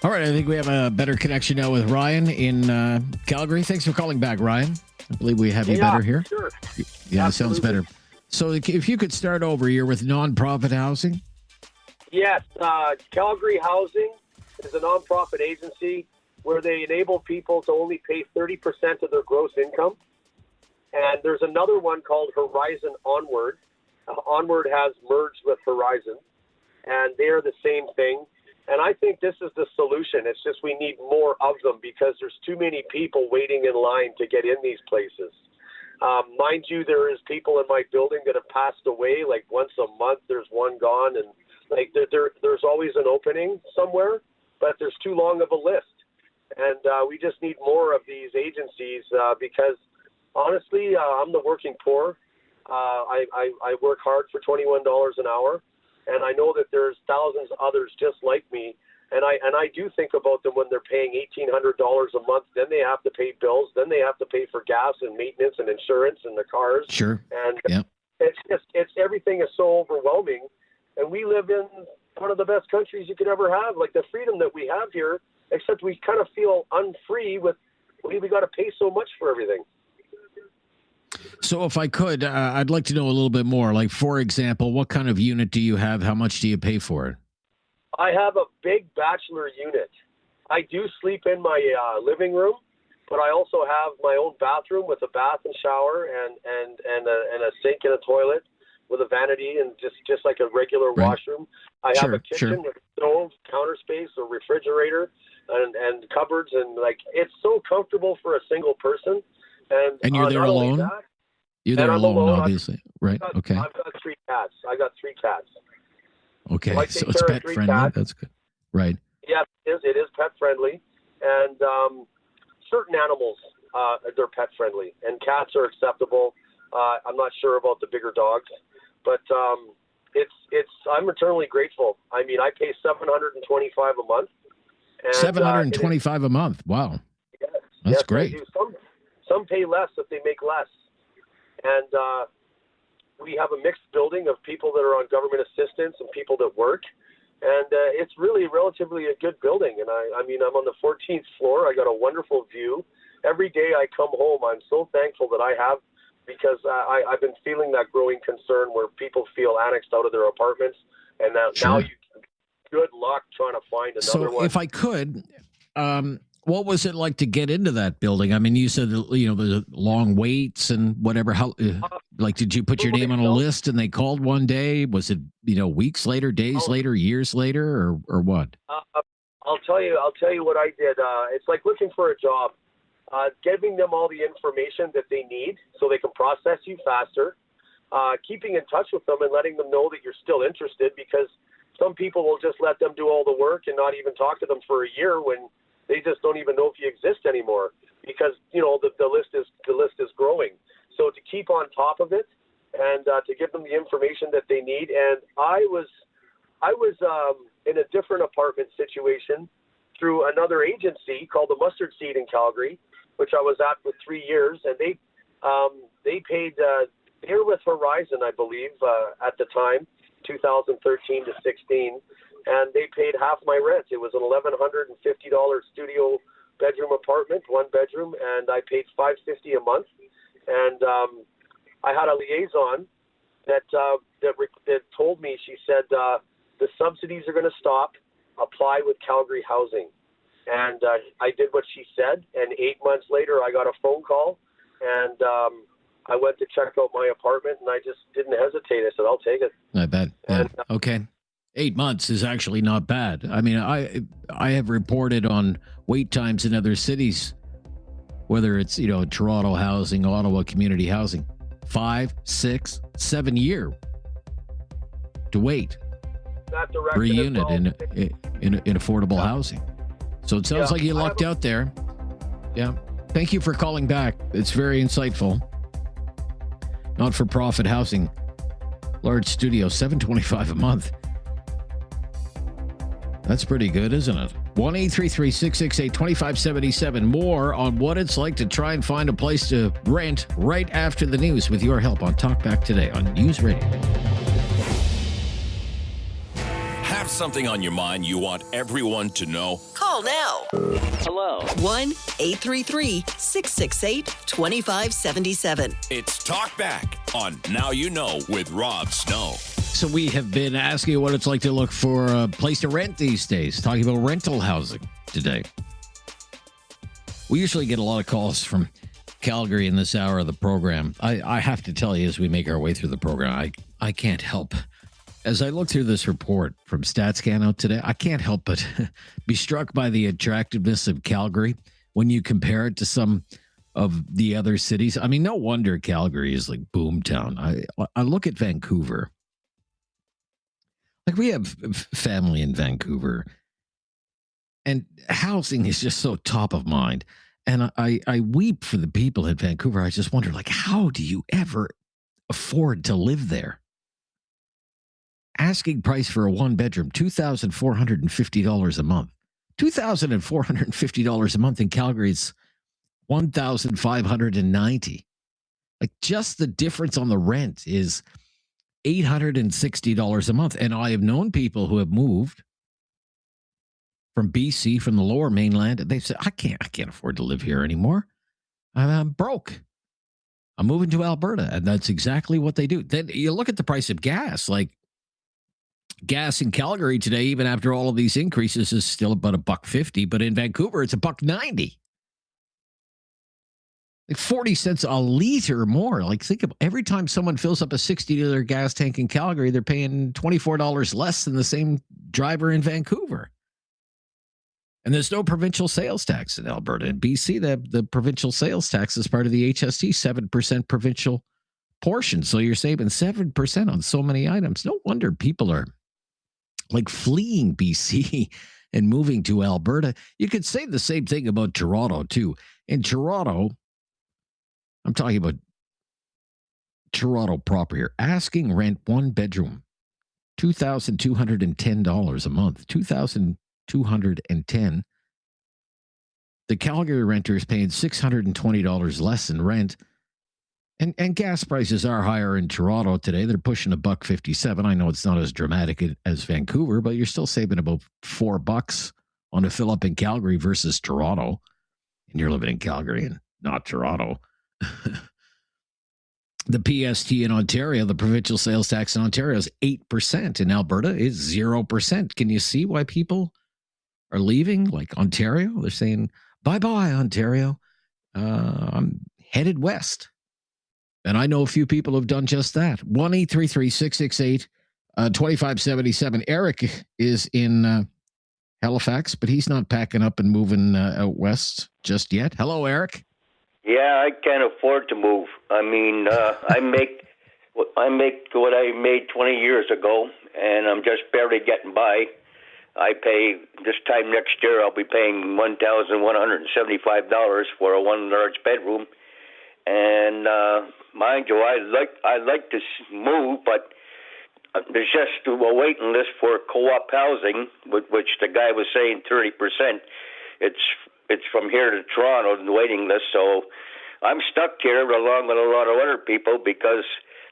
All right, I think we have a better connection now with Ryan in Calgary. Thanks for calling back, Ryan. I believe we have you better here. Sure. Yeah, sounds better. So if you could start over, you're with nonprofit housing? Yes, Calgary Housing is a nonprofit agency where they enable people to only pay 30% of their gross income. And there's another one called Horizon Onward. Onward has merged with Horizon, and they're the same thing. And I think this is the solution. It's just we need more of them because there's too many people waiting in line to get in these places. Mind you, there is people in my building that have passed away. Like once a month, there's one gone, and like there's always an opening somewhere, but there's too long of a list. And we just need more of these agencies because honestly, I'm the working poor. I work hard for $21 an hour. And I know that there's thousands of others just like me. And I do think about them when they're paying $1,800 a month. Then they have to pay bills. Then they have to pay for gas and maintenance and insurance and the cars. Sure. And yep. it's everything is so overwhelming. And we live in one of the best countries you could ever have. Like the freedom that we have here, except we kind of feel unfree with we got to pay so much for everything. So if I could, I'd like to know a little bit more. Like, for example, what kind of unit do you have? How much do you pay for it? I have a big bachelor unit. I do sleep in my living room, but I also have my own bathroom with a bath and shower and a sink and a toilet with a vanity and just like a regular washroom. I have a kitchen with a stove, counter space, a refrigerator, and cupboards, and like it's so comfortable for a single person. And you're there not only alone? that, You're there and I'm alone, obviously. Right. Okay. I've got 3 cats. I got 3 cats. Okay. So I So take it's care of pet 3 friendly. cats. That's good. Right. Yes, it is pet friendly, and certain animals they're pet friendly, and cats are acceptable. I'm not sure about the bigger dogs, but I'm eternally grateful. I mean, I pay $725 a month. And, $725 a month. Wow. Yes, That's yes, great. I do. Some pay less if they make less, and we have a mixed building of people that are on government assistance and people that work. And it's really relatively a good building. And I mean, I'm on the 14th floor. I got a wonderful view. Every day I come home, I'm so thankful that I have, because I've been feeling that growing concern where people feel annexed out of their apartments. And now good luck trying to find another one. So if I could, what was it like to get into that building? I mean, you said, the long waits and whatever. How, did you put your name on a list and they called one day? Was it, weeks later, days later, years later, or what? I'll tell you what I did. It's like looking for a job, giving them all the information that they need so they can process you faster, keeping in touch with them and letting them know that you're still interested, because some people will just let them do all the work and not even talk to them for a year when they just don't even know if you exist anymore, because the list is growing. So to keep on top of it and to give them the information that they need. And I was in a different apartment situation through another agency called the Mustard Seed in Calgary, which I was at for 3 years, and they paid. They were with Horizon, I believe, at the time, 2013 to 16. And they paid half my rent. It was an $1,150 studio bedroom apartment, 1 bedroom, and I paid $550 a month. And I had a liaison that told me, she said, the subsidies are going to stop. Apply with Calgary Housing. And I did what she said, and 8 months later, I got a phone call, and I went to check out my apartment, and I just didn't hesitate. I said, I'll take it. I bet. Yeah. Okay. 8 months is actually not bad. I mean, I have reported on wait times in other cities, whether it's, Toronto housing, Ottawa community housing, 5, 6, 7 year to wait for a unit in affordable housing. So it sounds like you lucked out there. Yeah. Thank you for calling back. It's very insightful. Not-for-profit housing, large studio, $725 a month. That's pretty good, isn't it? 1-833-668-2577. More on what it's like to try and find a place to rent right after the news with your help on Talkback today on News Radio. Have something on your mind you want everyone to know? Call now. Hello. 1-833-668-2577. It's Talkback on Now You Know with Rob Snow. So we have been asking you what it's like to look for a place to rent these days, talking about rental housing today. We usually get a lot of calls from Calgary in this hour of the program. I have to tell you, as we make our way through the program, I can't help. As I look through this report from StatsCan out today, I can't help but be struck by the attractiveness of Calgary when you compare it to some of the other cities. I mean, no wonder Calgary is like boomtown. I look at Vancouver. Like, we have family in Vancouver, and housing is just so top of mind. And I weep for the people in Vancouver. I just wonder, like, how do you ever afford to live there? Asking price for a 1-bedroom, $2,450 a month. $2,450 a month in Calgary is $1,590. Like, just the difference on the rent is $860 a month. And I have known people who have moved from BC, from the lower mainland, and they've said, I can't afford to live here anymore. I'm broke. I'm moving to Alberta. And that's exactly what they do. Then you look at the price of gas, like gas in Calgary today, even after all of these increases, is still about $1.50, but in Vancouver, it's $1.90. Like 40 cents a liter more. Like, think of every time someone fills up a 60-liter gas tank in Calgary, they're paying $24 less than the same driver in Vancouver. And there's no provincial sales tax in Alberta. In BC, the provincial sales tax is part of the HST, 7% provincial portion. So you're saving 7% on so many items. No wonder people are like fleeing BC and moving to Alberta. You could say the same thing about Toronto, too. In Toronto, I'm talking about Toronto proper here. Asking rent, one bedroom, $2,210 a month. $2,210. The Calgary renter is paying $620 less in rent. And gas prices are higher in Toronto today. They're pushing $1.57. I know it's not as dramatic as Vancouver, but you're still saving about $4 on a fill up in Calgary versus Toronto. And you're living in Calgary and not Toronto. The PST in Ontario, the provincial sales tax in Ontario is 8%. In Alberta, it's 0%. Can you see why people are leaving? Like Ontario, they're saying, bye-bye, Ontario. I'm headed west. And I know a few people have done just that. 1-833-668-2577. Eric is in Halifax, but he's not packing up and moving out west just yet. Hello, Eric. Yeah, I can't afford to move. I mean, I make what I made 20 years ago, and I'm just barely getting by. I pay this time next year. I'll be paying $1,175 for a one large bedroom. And mind you, I like to move, but there's just a waiting list for co-op housing, which the guy was saying 30%. It's from here to Toronto, the waiting list. So I'm stuck here along with a lot of other people because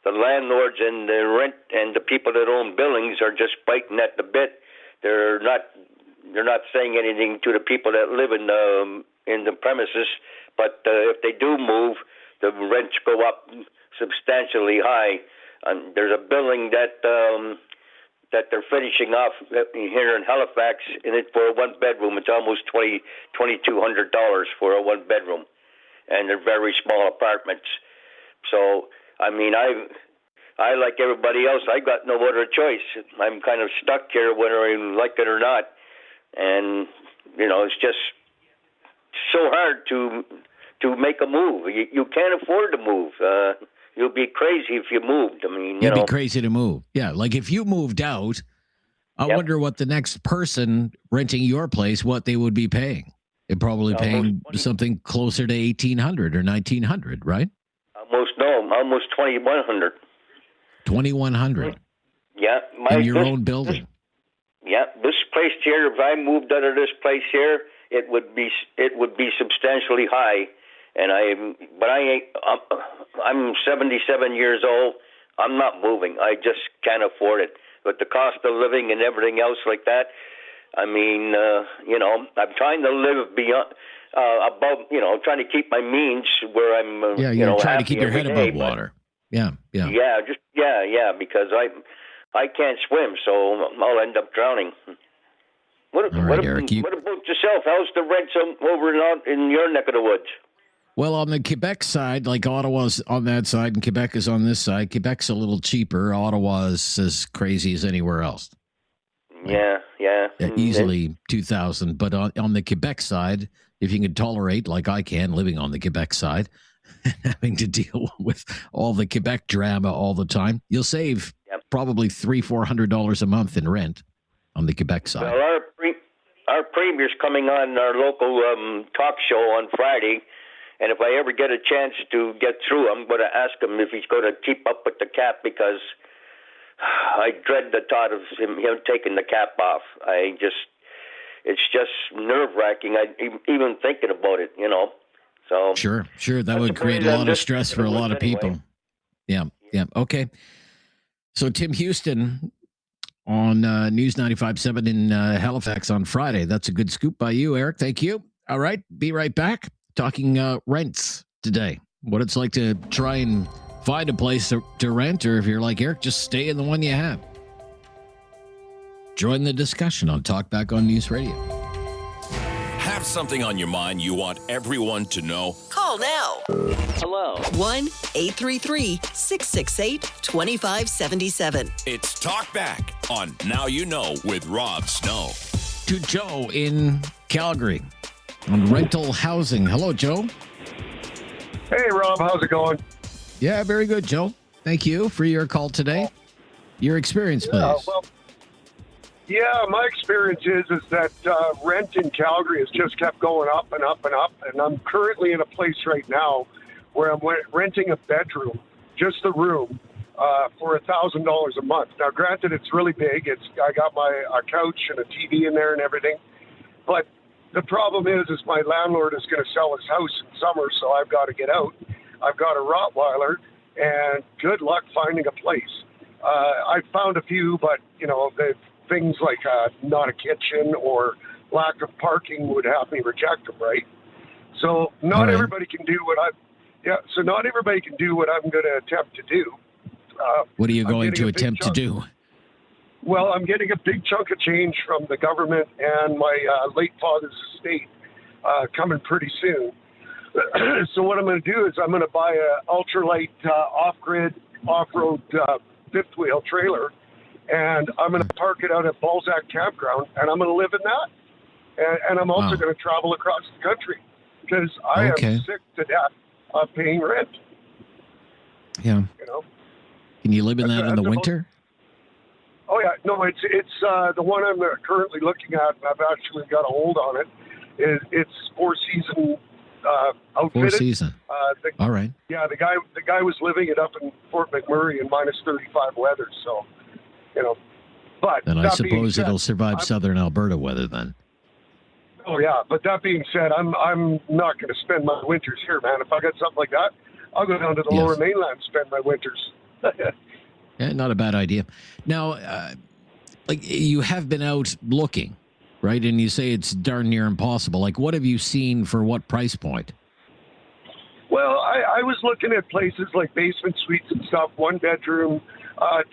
the landlords and the rent and the people that own buildings are just biting at the bit. They're not saying anything to the people that live in the premises. But if they do move, the rents go up substantially high. There's a building that they're finishing off here in Halifax, and it's for a one bedroom. It's almost $2,200 for a one bedroom, and they're very small apartments. So I mean, I like everybody else. I got no other choice. I'm kind of stuck here, whether I like it or not, and it's just so hard to make a move. You can't afford to move. You'll be crazy if you moved. I mean, You'd be crazy to move. Yeah, like if you moved out, I wonder what the next person renting your place, what they would be paying. They're probably paying something closer to $1,800 or $1,900, right? Almost $2,100. $2,100. Yeah, in your own building. Yeah, this place here. If I moved out of this place here, it would be substantially high. And I'm 77 years old. I'm not moving. I just can't afford it. But the cost of living and everything else like that, I mean, I'm trying to live beyond, above, trying to keep my means where I'm, you're trying to keep your head above water. Yeah. Yeah, because I can't swim, so I'll end up drowning. What about yourself? How's the rents over in your neck of the woods? Well, on the Quebec side, like Ottawa's on that side and Quebec is on this side. Quebec's a little cheaper. Ottawa is as crazy as anywhere else. Yeah. Easily 2,000. But on the Quebec side, if you can tolerate, like I can, living on the Quebec side, having to deal with all the Quebec drama all the time, you'll save probably $300-400 a month in rent on the Quebec side. Well, our premier's coming on our local talk show on Friday. And if I ever get a chance to get through, I'm going to ask him if he's going to keep up with the cap because I dread the thought of him taking the cap off. It's just nerve-wracking. Even thinking about it, So sure, that would create a lot of stress for a lot of people. Yeah. Okay. So Tim Houston on News 95.7 in Halifax on Friday. That's a good scoop by you, Eric. Thank you. All right, be right back. Talking rents today, what it's like to try and find a place to rent, or if you're like Eric, just stay in the one you have. Join the discussion on Talkback on News Radio. Have something on your mind you want everyone to know? Call now. Hello. 1-833-668-2577. It's Talkback on Now You Know with Rob Snow. to Joe in Calgary on rental housing. Hello, Joe. Hey, Rob. How's it going? Yeah, very good, Joe. Thank you for your call today. Your experience, please. My experience is that rent in Calgary has just kept going up and up and up. And I'm currently in a place right now where I'm renting a bedroom, just the room, for $1,000 a month. Now, granted, it's really big. I got a couch and a TV in there and everything. But the problem is my landlord is going to sell his house in summer, so I've got to get out. I've got a Rottweiler, and good luck finding a place. I found a few, but, the things like not a kitchen or lack of parking would have me reject them, right? So not everybody can do what not everybody can do what I'm going to attempt to do. What are you going to attempt to do? Well, I'm getting a big chunk of change from the government and my late father's estate coming pretty soon. So what I'm going to do is I'm going to buy a ultralight off-grid off-road fifth wheel trailer, and I'm going to park it out at Balzac Campground, and I'm going to live in that. And I'm also going to travel across the country because I am sick to death of paying rent. Yeah. Can you live in that in the winter? Oh yeah, no, it's the one I'm currently looking at, and I've actually got a hold on it. It's 4-season outfitted. 4-season. All right. Yeah, the guy was living it up in Fort McMurray in minus 35 weather, so But then I suppose it'll survive southern Alberta weather then. Oh yeah, but that being said, I'm not going to spend my winters here, man. If I got something like that, I'll go down to the Lower Mainland and spend my winters. Yeah, not a bad idea. Now, you have been out looking, right? And you say it's darn near impossible. Like, what have you seen for what price point? Well, I was looking at places like basement suites and stuff, one bedroom,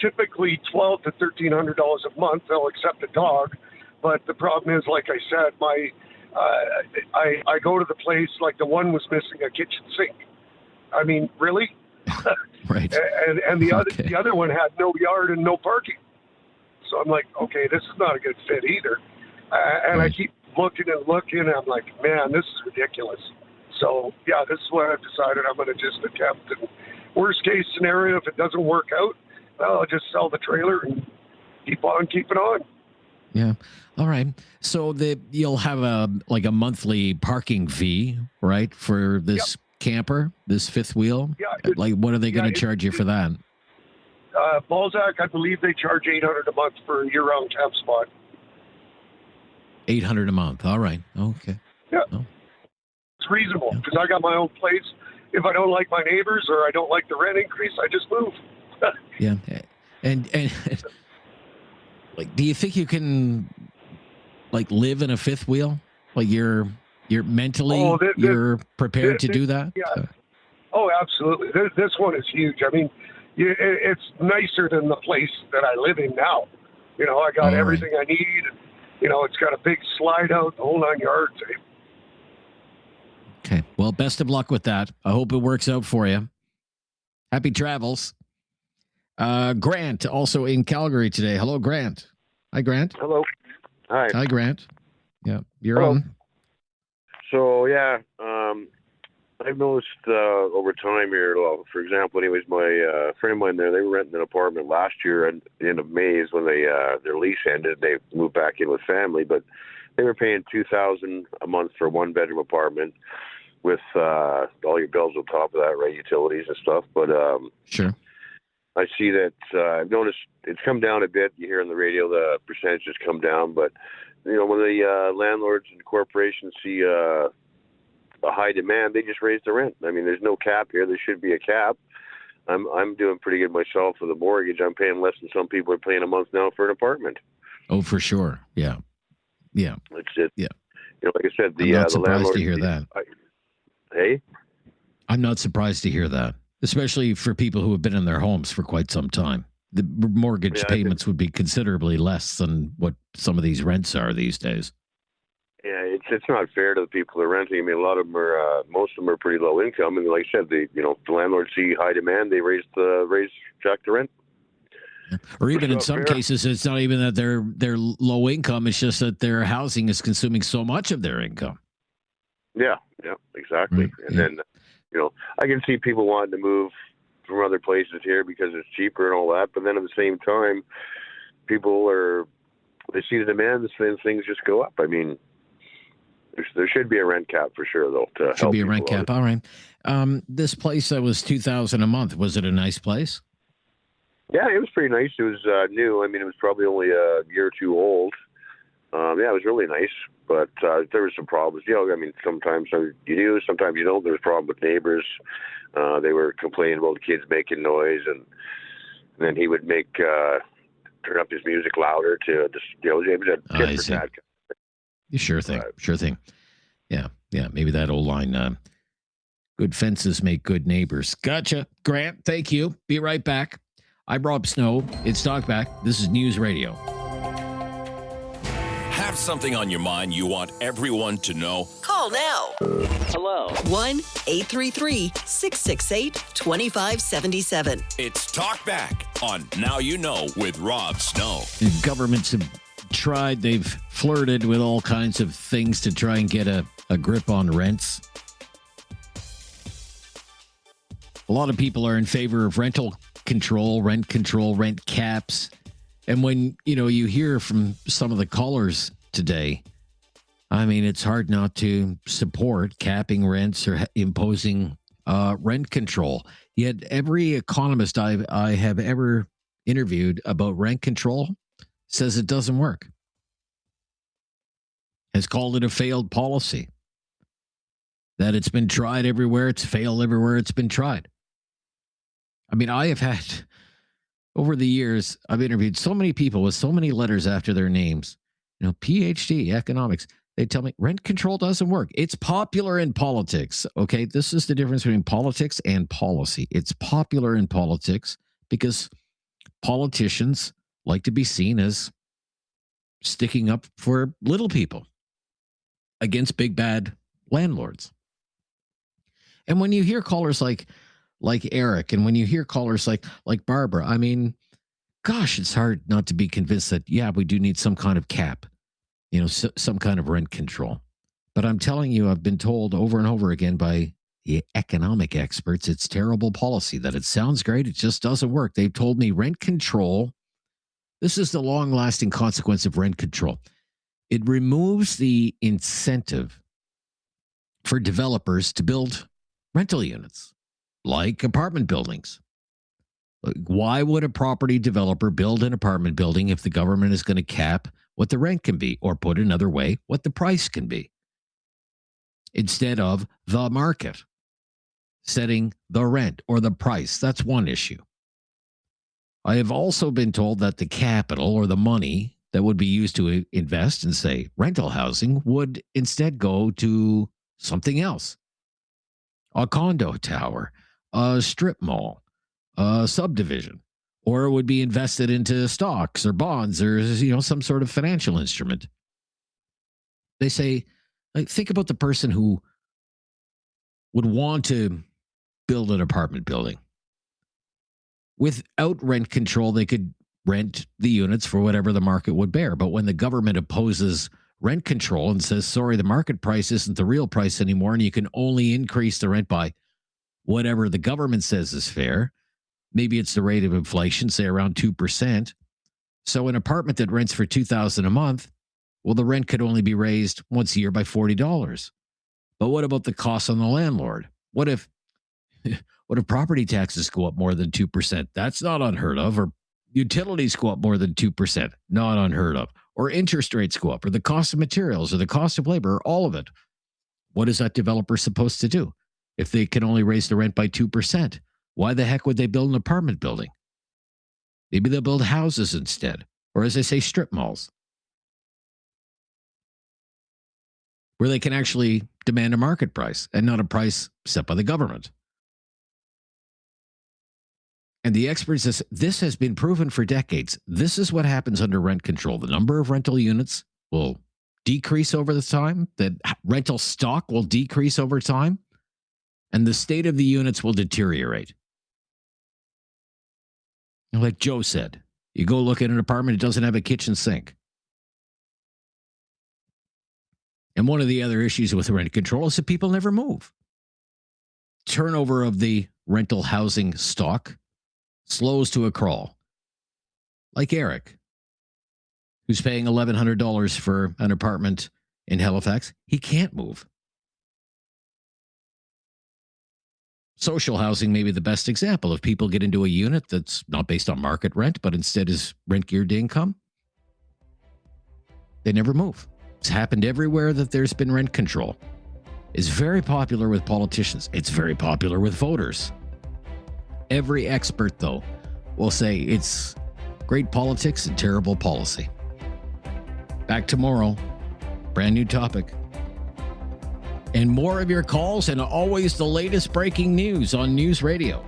typically $1,200 to $1,300 a month. They'll accept a dog, but the problem is, like I said, I go to the place, like the one was missing a kitchen sink. I mean, really? Right. And the other one had no yard and no parking. So I'm like, okay, this is not a good fit either. And I keep looking and looking, and I'm like, man, this is ridiculous. So, yeah, this is what I've decided I'm going to just attempt. And worst case scenario, if it doesn't work out, well, I'll just sell the trailer and keep on keeping on. Yeah. All right. So you'll have a monthly parking fee, right, for this camper, this fifth wheel? Yeah. What are they going to charge you for that? Balzac, I believe they charge $800 a month for a year-round camp spot. $800 a month. All right. Okay. Yeah. Oh. It's reasonable because I got my own place. If I don't like my neighbors or I don't like the rent increase, I just move. Yeah. And do you think you can live in a fifth wheel? Like you're mentally you're prepared to do that? Yeah. Oh, absolutely. This one is huge. I mean, it's nicer than the place that I live in now. I got everything I need. It's got a big slide out, the whole 9 yards. Okay. Well, best of luck with that. I hope it works out for you. Happy travels. Grant, also in Calgary today. Hello, Grant. Hi, Grant. Hello. Hi. Hi, Grant. Yeah, you're Hello. on. So, I've noticed over time here, for example, anyways, my friend of mine there, they were renting an apartment last year at the end of May is when their lease ended. They moved back in with family, but they were paying $2,000 a month for a one-bedroom apartment with all your bills on top of that, right, utilities and stuff. But sure. I see that I've noticed it's come down a bit. You hear on the radio the percentages come down, but when the landlords and corporations see a high demand, they just raise the rent. I mean, there's no cap here. There should be a cap. I'm doing pretty good myself with a mortgage. I'm paying less than some people are paying a month now for an apartment. Oh, for sure. Yeah. Yeah. It's just, yeah. Like I said, I'm not the surprised landlord, to hear that. Hey? I'm not surprised to hear that, especially for people who have been in their homes for quite some time. The mortgage payments would be considerably less than what some of these rents are these days. Yeah, it's not fair to the people that are renting. I mean, a lot of them are, most of them are pretty low income, and like I said, the landlords see high demand, they jack the rent. Or even in That's some not fair. cases, it's not even that they're low income. It's just that their housing is consuming so much of their income. Yeah, exactly. Right, And then, I can see people wanting to move from other places here because it's cheaper and all that. But then at the same time, they see the demands and things just go up. I mean, there should be a rent cap for sure, though. Should be a rent cap. All right. This place that was $2,000 a month. Was it a nice place? Yeah, it was pretty nice. It was new. I mean, it was probably only a year or two old. Yeah, it was really nice, but there were some problems. I mean, sometimes you do, sometimes you don't. There was a problem with neighbors. They were complaining about the kids making noise, and then he would turn up his music louder to just, it was a tit for tat. Sure thing. Sure thing. Yeah. Maybe that old line, good fences make good neighbors. Gotcha. Grant, thank you. Be right back. I'm Rob Snow. It's Talkback. This is News Radio. Have something on your mind you want everyone to know? Call now. Hello. 1-833-668-2577. It's Talkback on Now You Know with Rob Snow. Governments have tried, they've flirted with all kinds of things to try and get a grip on rents. A lot of people are in favor of rent control, rent caps. And when, you hear from some of the callers today, I mean, it's hard not to support capping rents or imposing rent control. Yet every economist I have ever interviewed about rent control says it doesn't work. Has called it a failed policy. That it's been tried everywhere. It's failed everywhere it's been tried. I mean, I have had, over the years, I've interviewed so many people with so many letters after their names. PhD, economics. They tell me rent control doesn't work. It's popular in politics. Okay, this is the difference between politics and policy. It's popular in politics because politicians like to be seen as sticking up for little people against big bad landlords. And when you hear callers like Eric, and when you hear callers like Barbara, I mean, gosh, it's hard not to be convinced that, we do need some kind of cap, some kind of rent control. But I'm telling you, I've been told over and over again by the economic experts, it's terrible policy, that it sounds great. It just doesn't work. They've told me rent control. This is the long-lasting consequence of rent control. It removes the incentive for developers to build rental units, like apartment buildings. Why would a property developer build an apartment building if the government is going to cap what the rent can be, or put another way, what the price can be, instead of the market setting the rent or the price? That's one issue. I have also been told that the capital, or the money that would be used to invest in, say, rental housing, would instead go to something else. A condo tower, a strip mall, a subdivision, or it would be invested into stocks or bonds or, some sort of financial instrument. They say, think about the person who would want to build an apartment building. Without rent control, they could rent the units for whatever the market would bear. But when the government opposes rent control and says, sorry, the market price isn't the real price anymore, and you can only increase the rent by whatever the government says is fair, maybe it's the rate of inflation, say around 2%. So an apartment that rents for $2,000 a month, well, the rent could only be raised once a year by $40. But what about the costs on the landlord? What if property taxes go up more than 2%? That's not unheard of. Or utilities go up more than 2%, not unheard of. Or interest rates go up, or the cost of materials, or the cost of labor, or all of it. What is that developer supposed to do if they can only raise the rent by 2%? Why the heck would they build an apartment building? Maybe they'll build houses instead, or as I say, strip malls, where they can actually demand a market price and not a price set by the government. And the experts say this has been proven for decades. This is what happens under rent control. The number of rental units will decrease over the time. The rental stock will decrease over time. And the state of the units will deteriorate. Like Joe said, You go look at an apartment, it doesn't have a kitchen sink. And one of the other issues with rent control is that people never move. Turnover of the rental housing stock slows to a crawl. Like Eric, who's paying $1,100 for an apartment in Halifax. He can't move. Social housing may be the best example. If people get into a unit that's not based on market rent, but instead is rent geared to income, they never move. It's happened everywhere that there's been rent control. It's very popular with politicians. It's very popular with voters. Every expert, though, will say it's great politics and terrible policy. Back tomorrow, brand new topic. And more of your calls and always the latest breaking news on News Radio.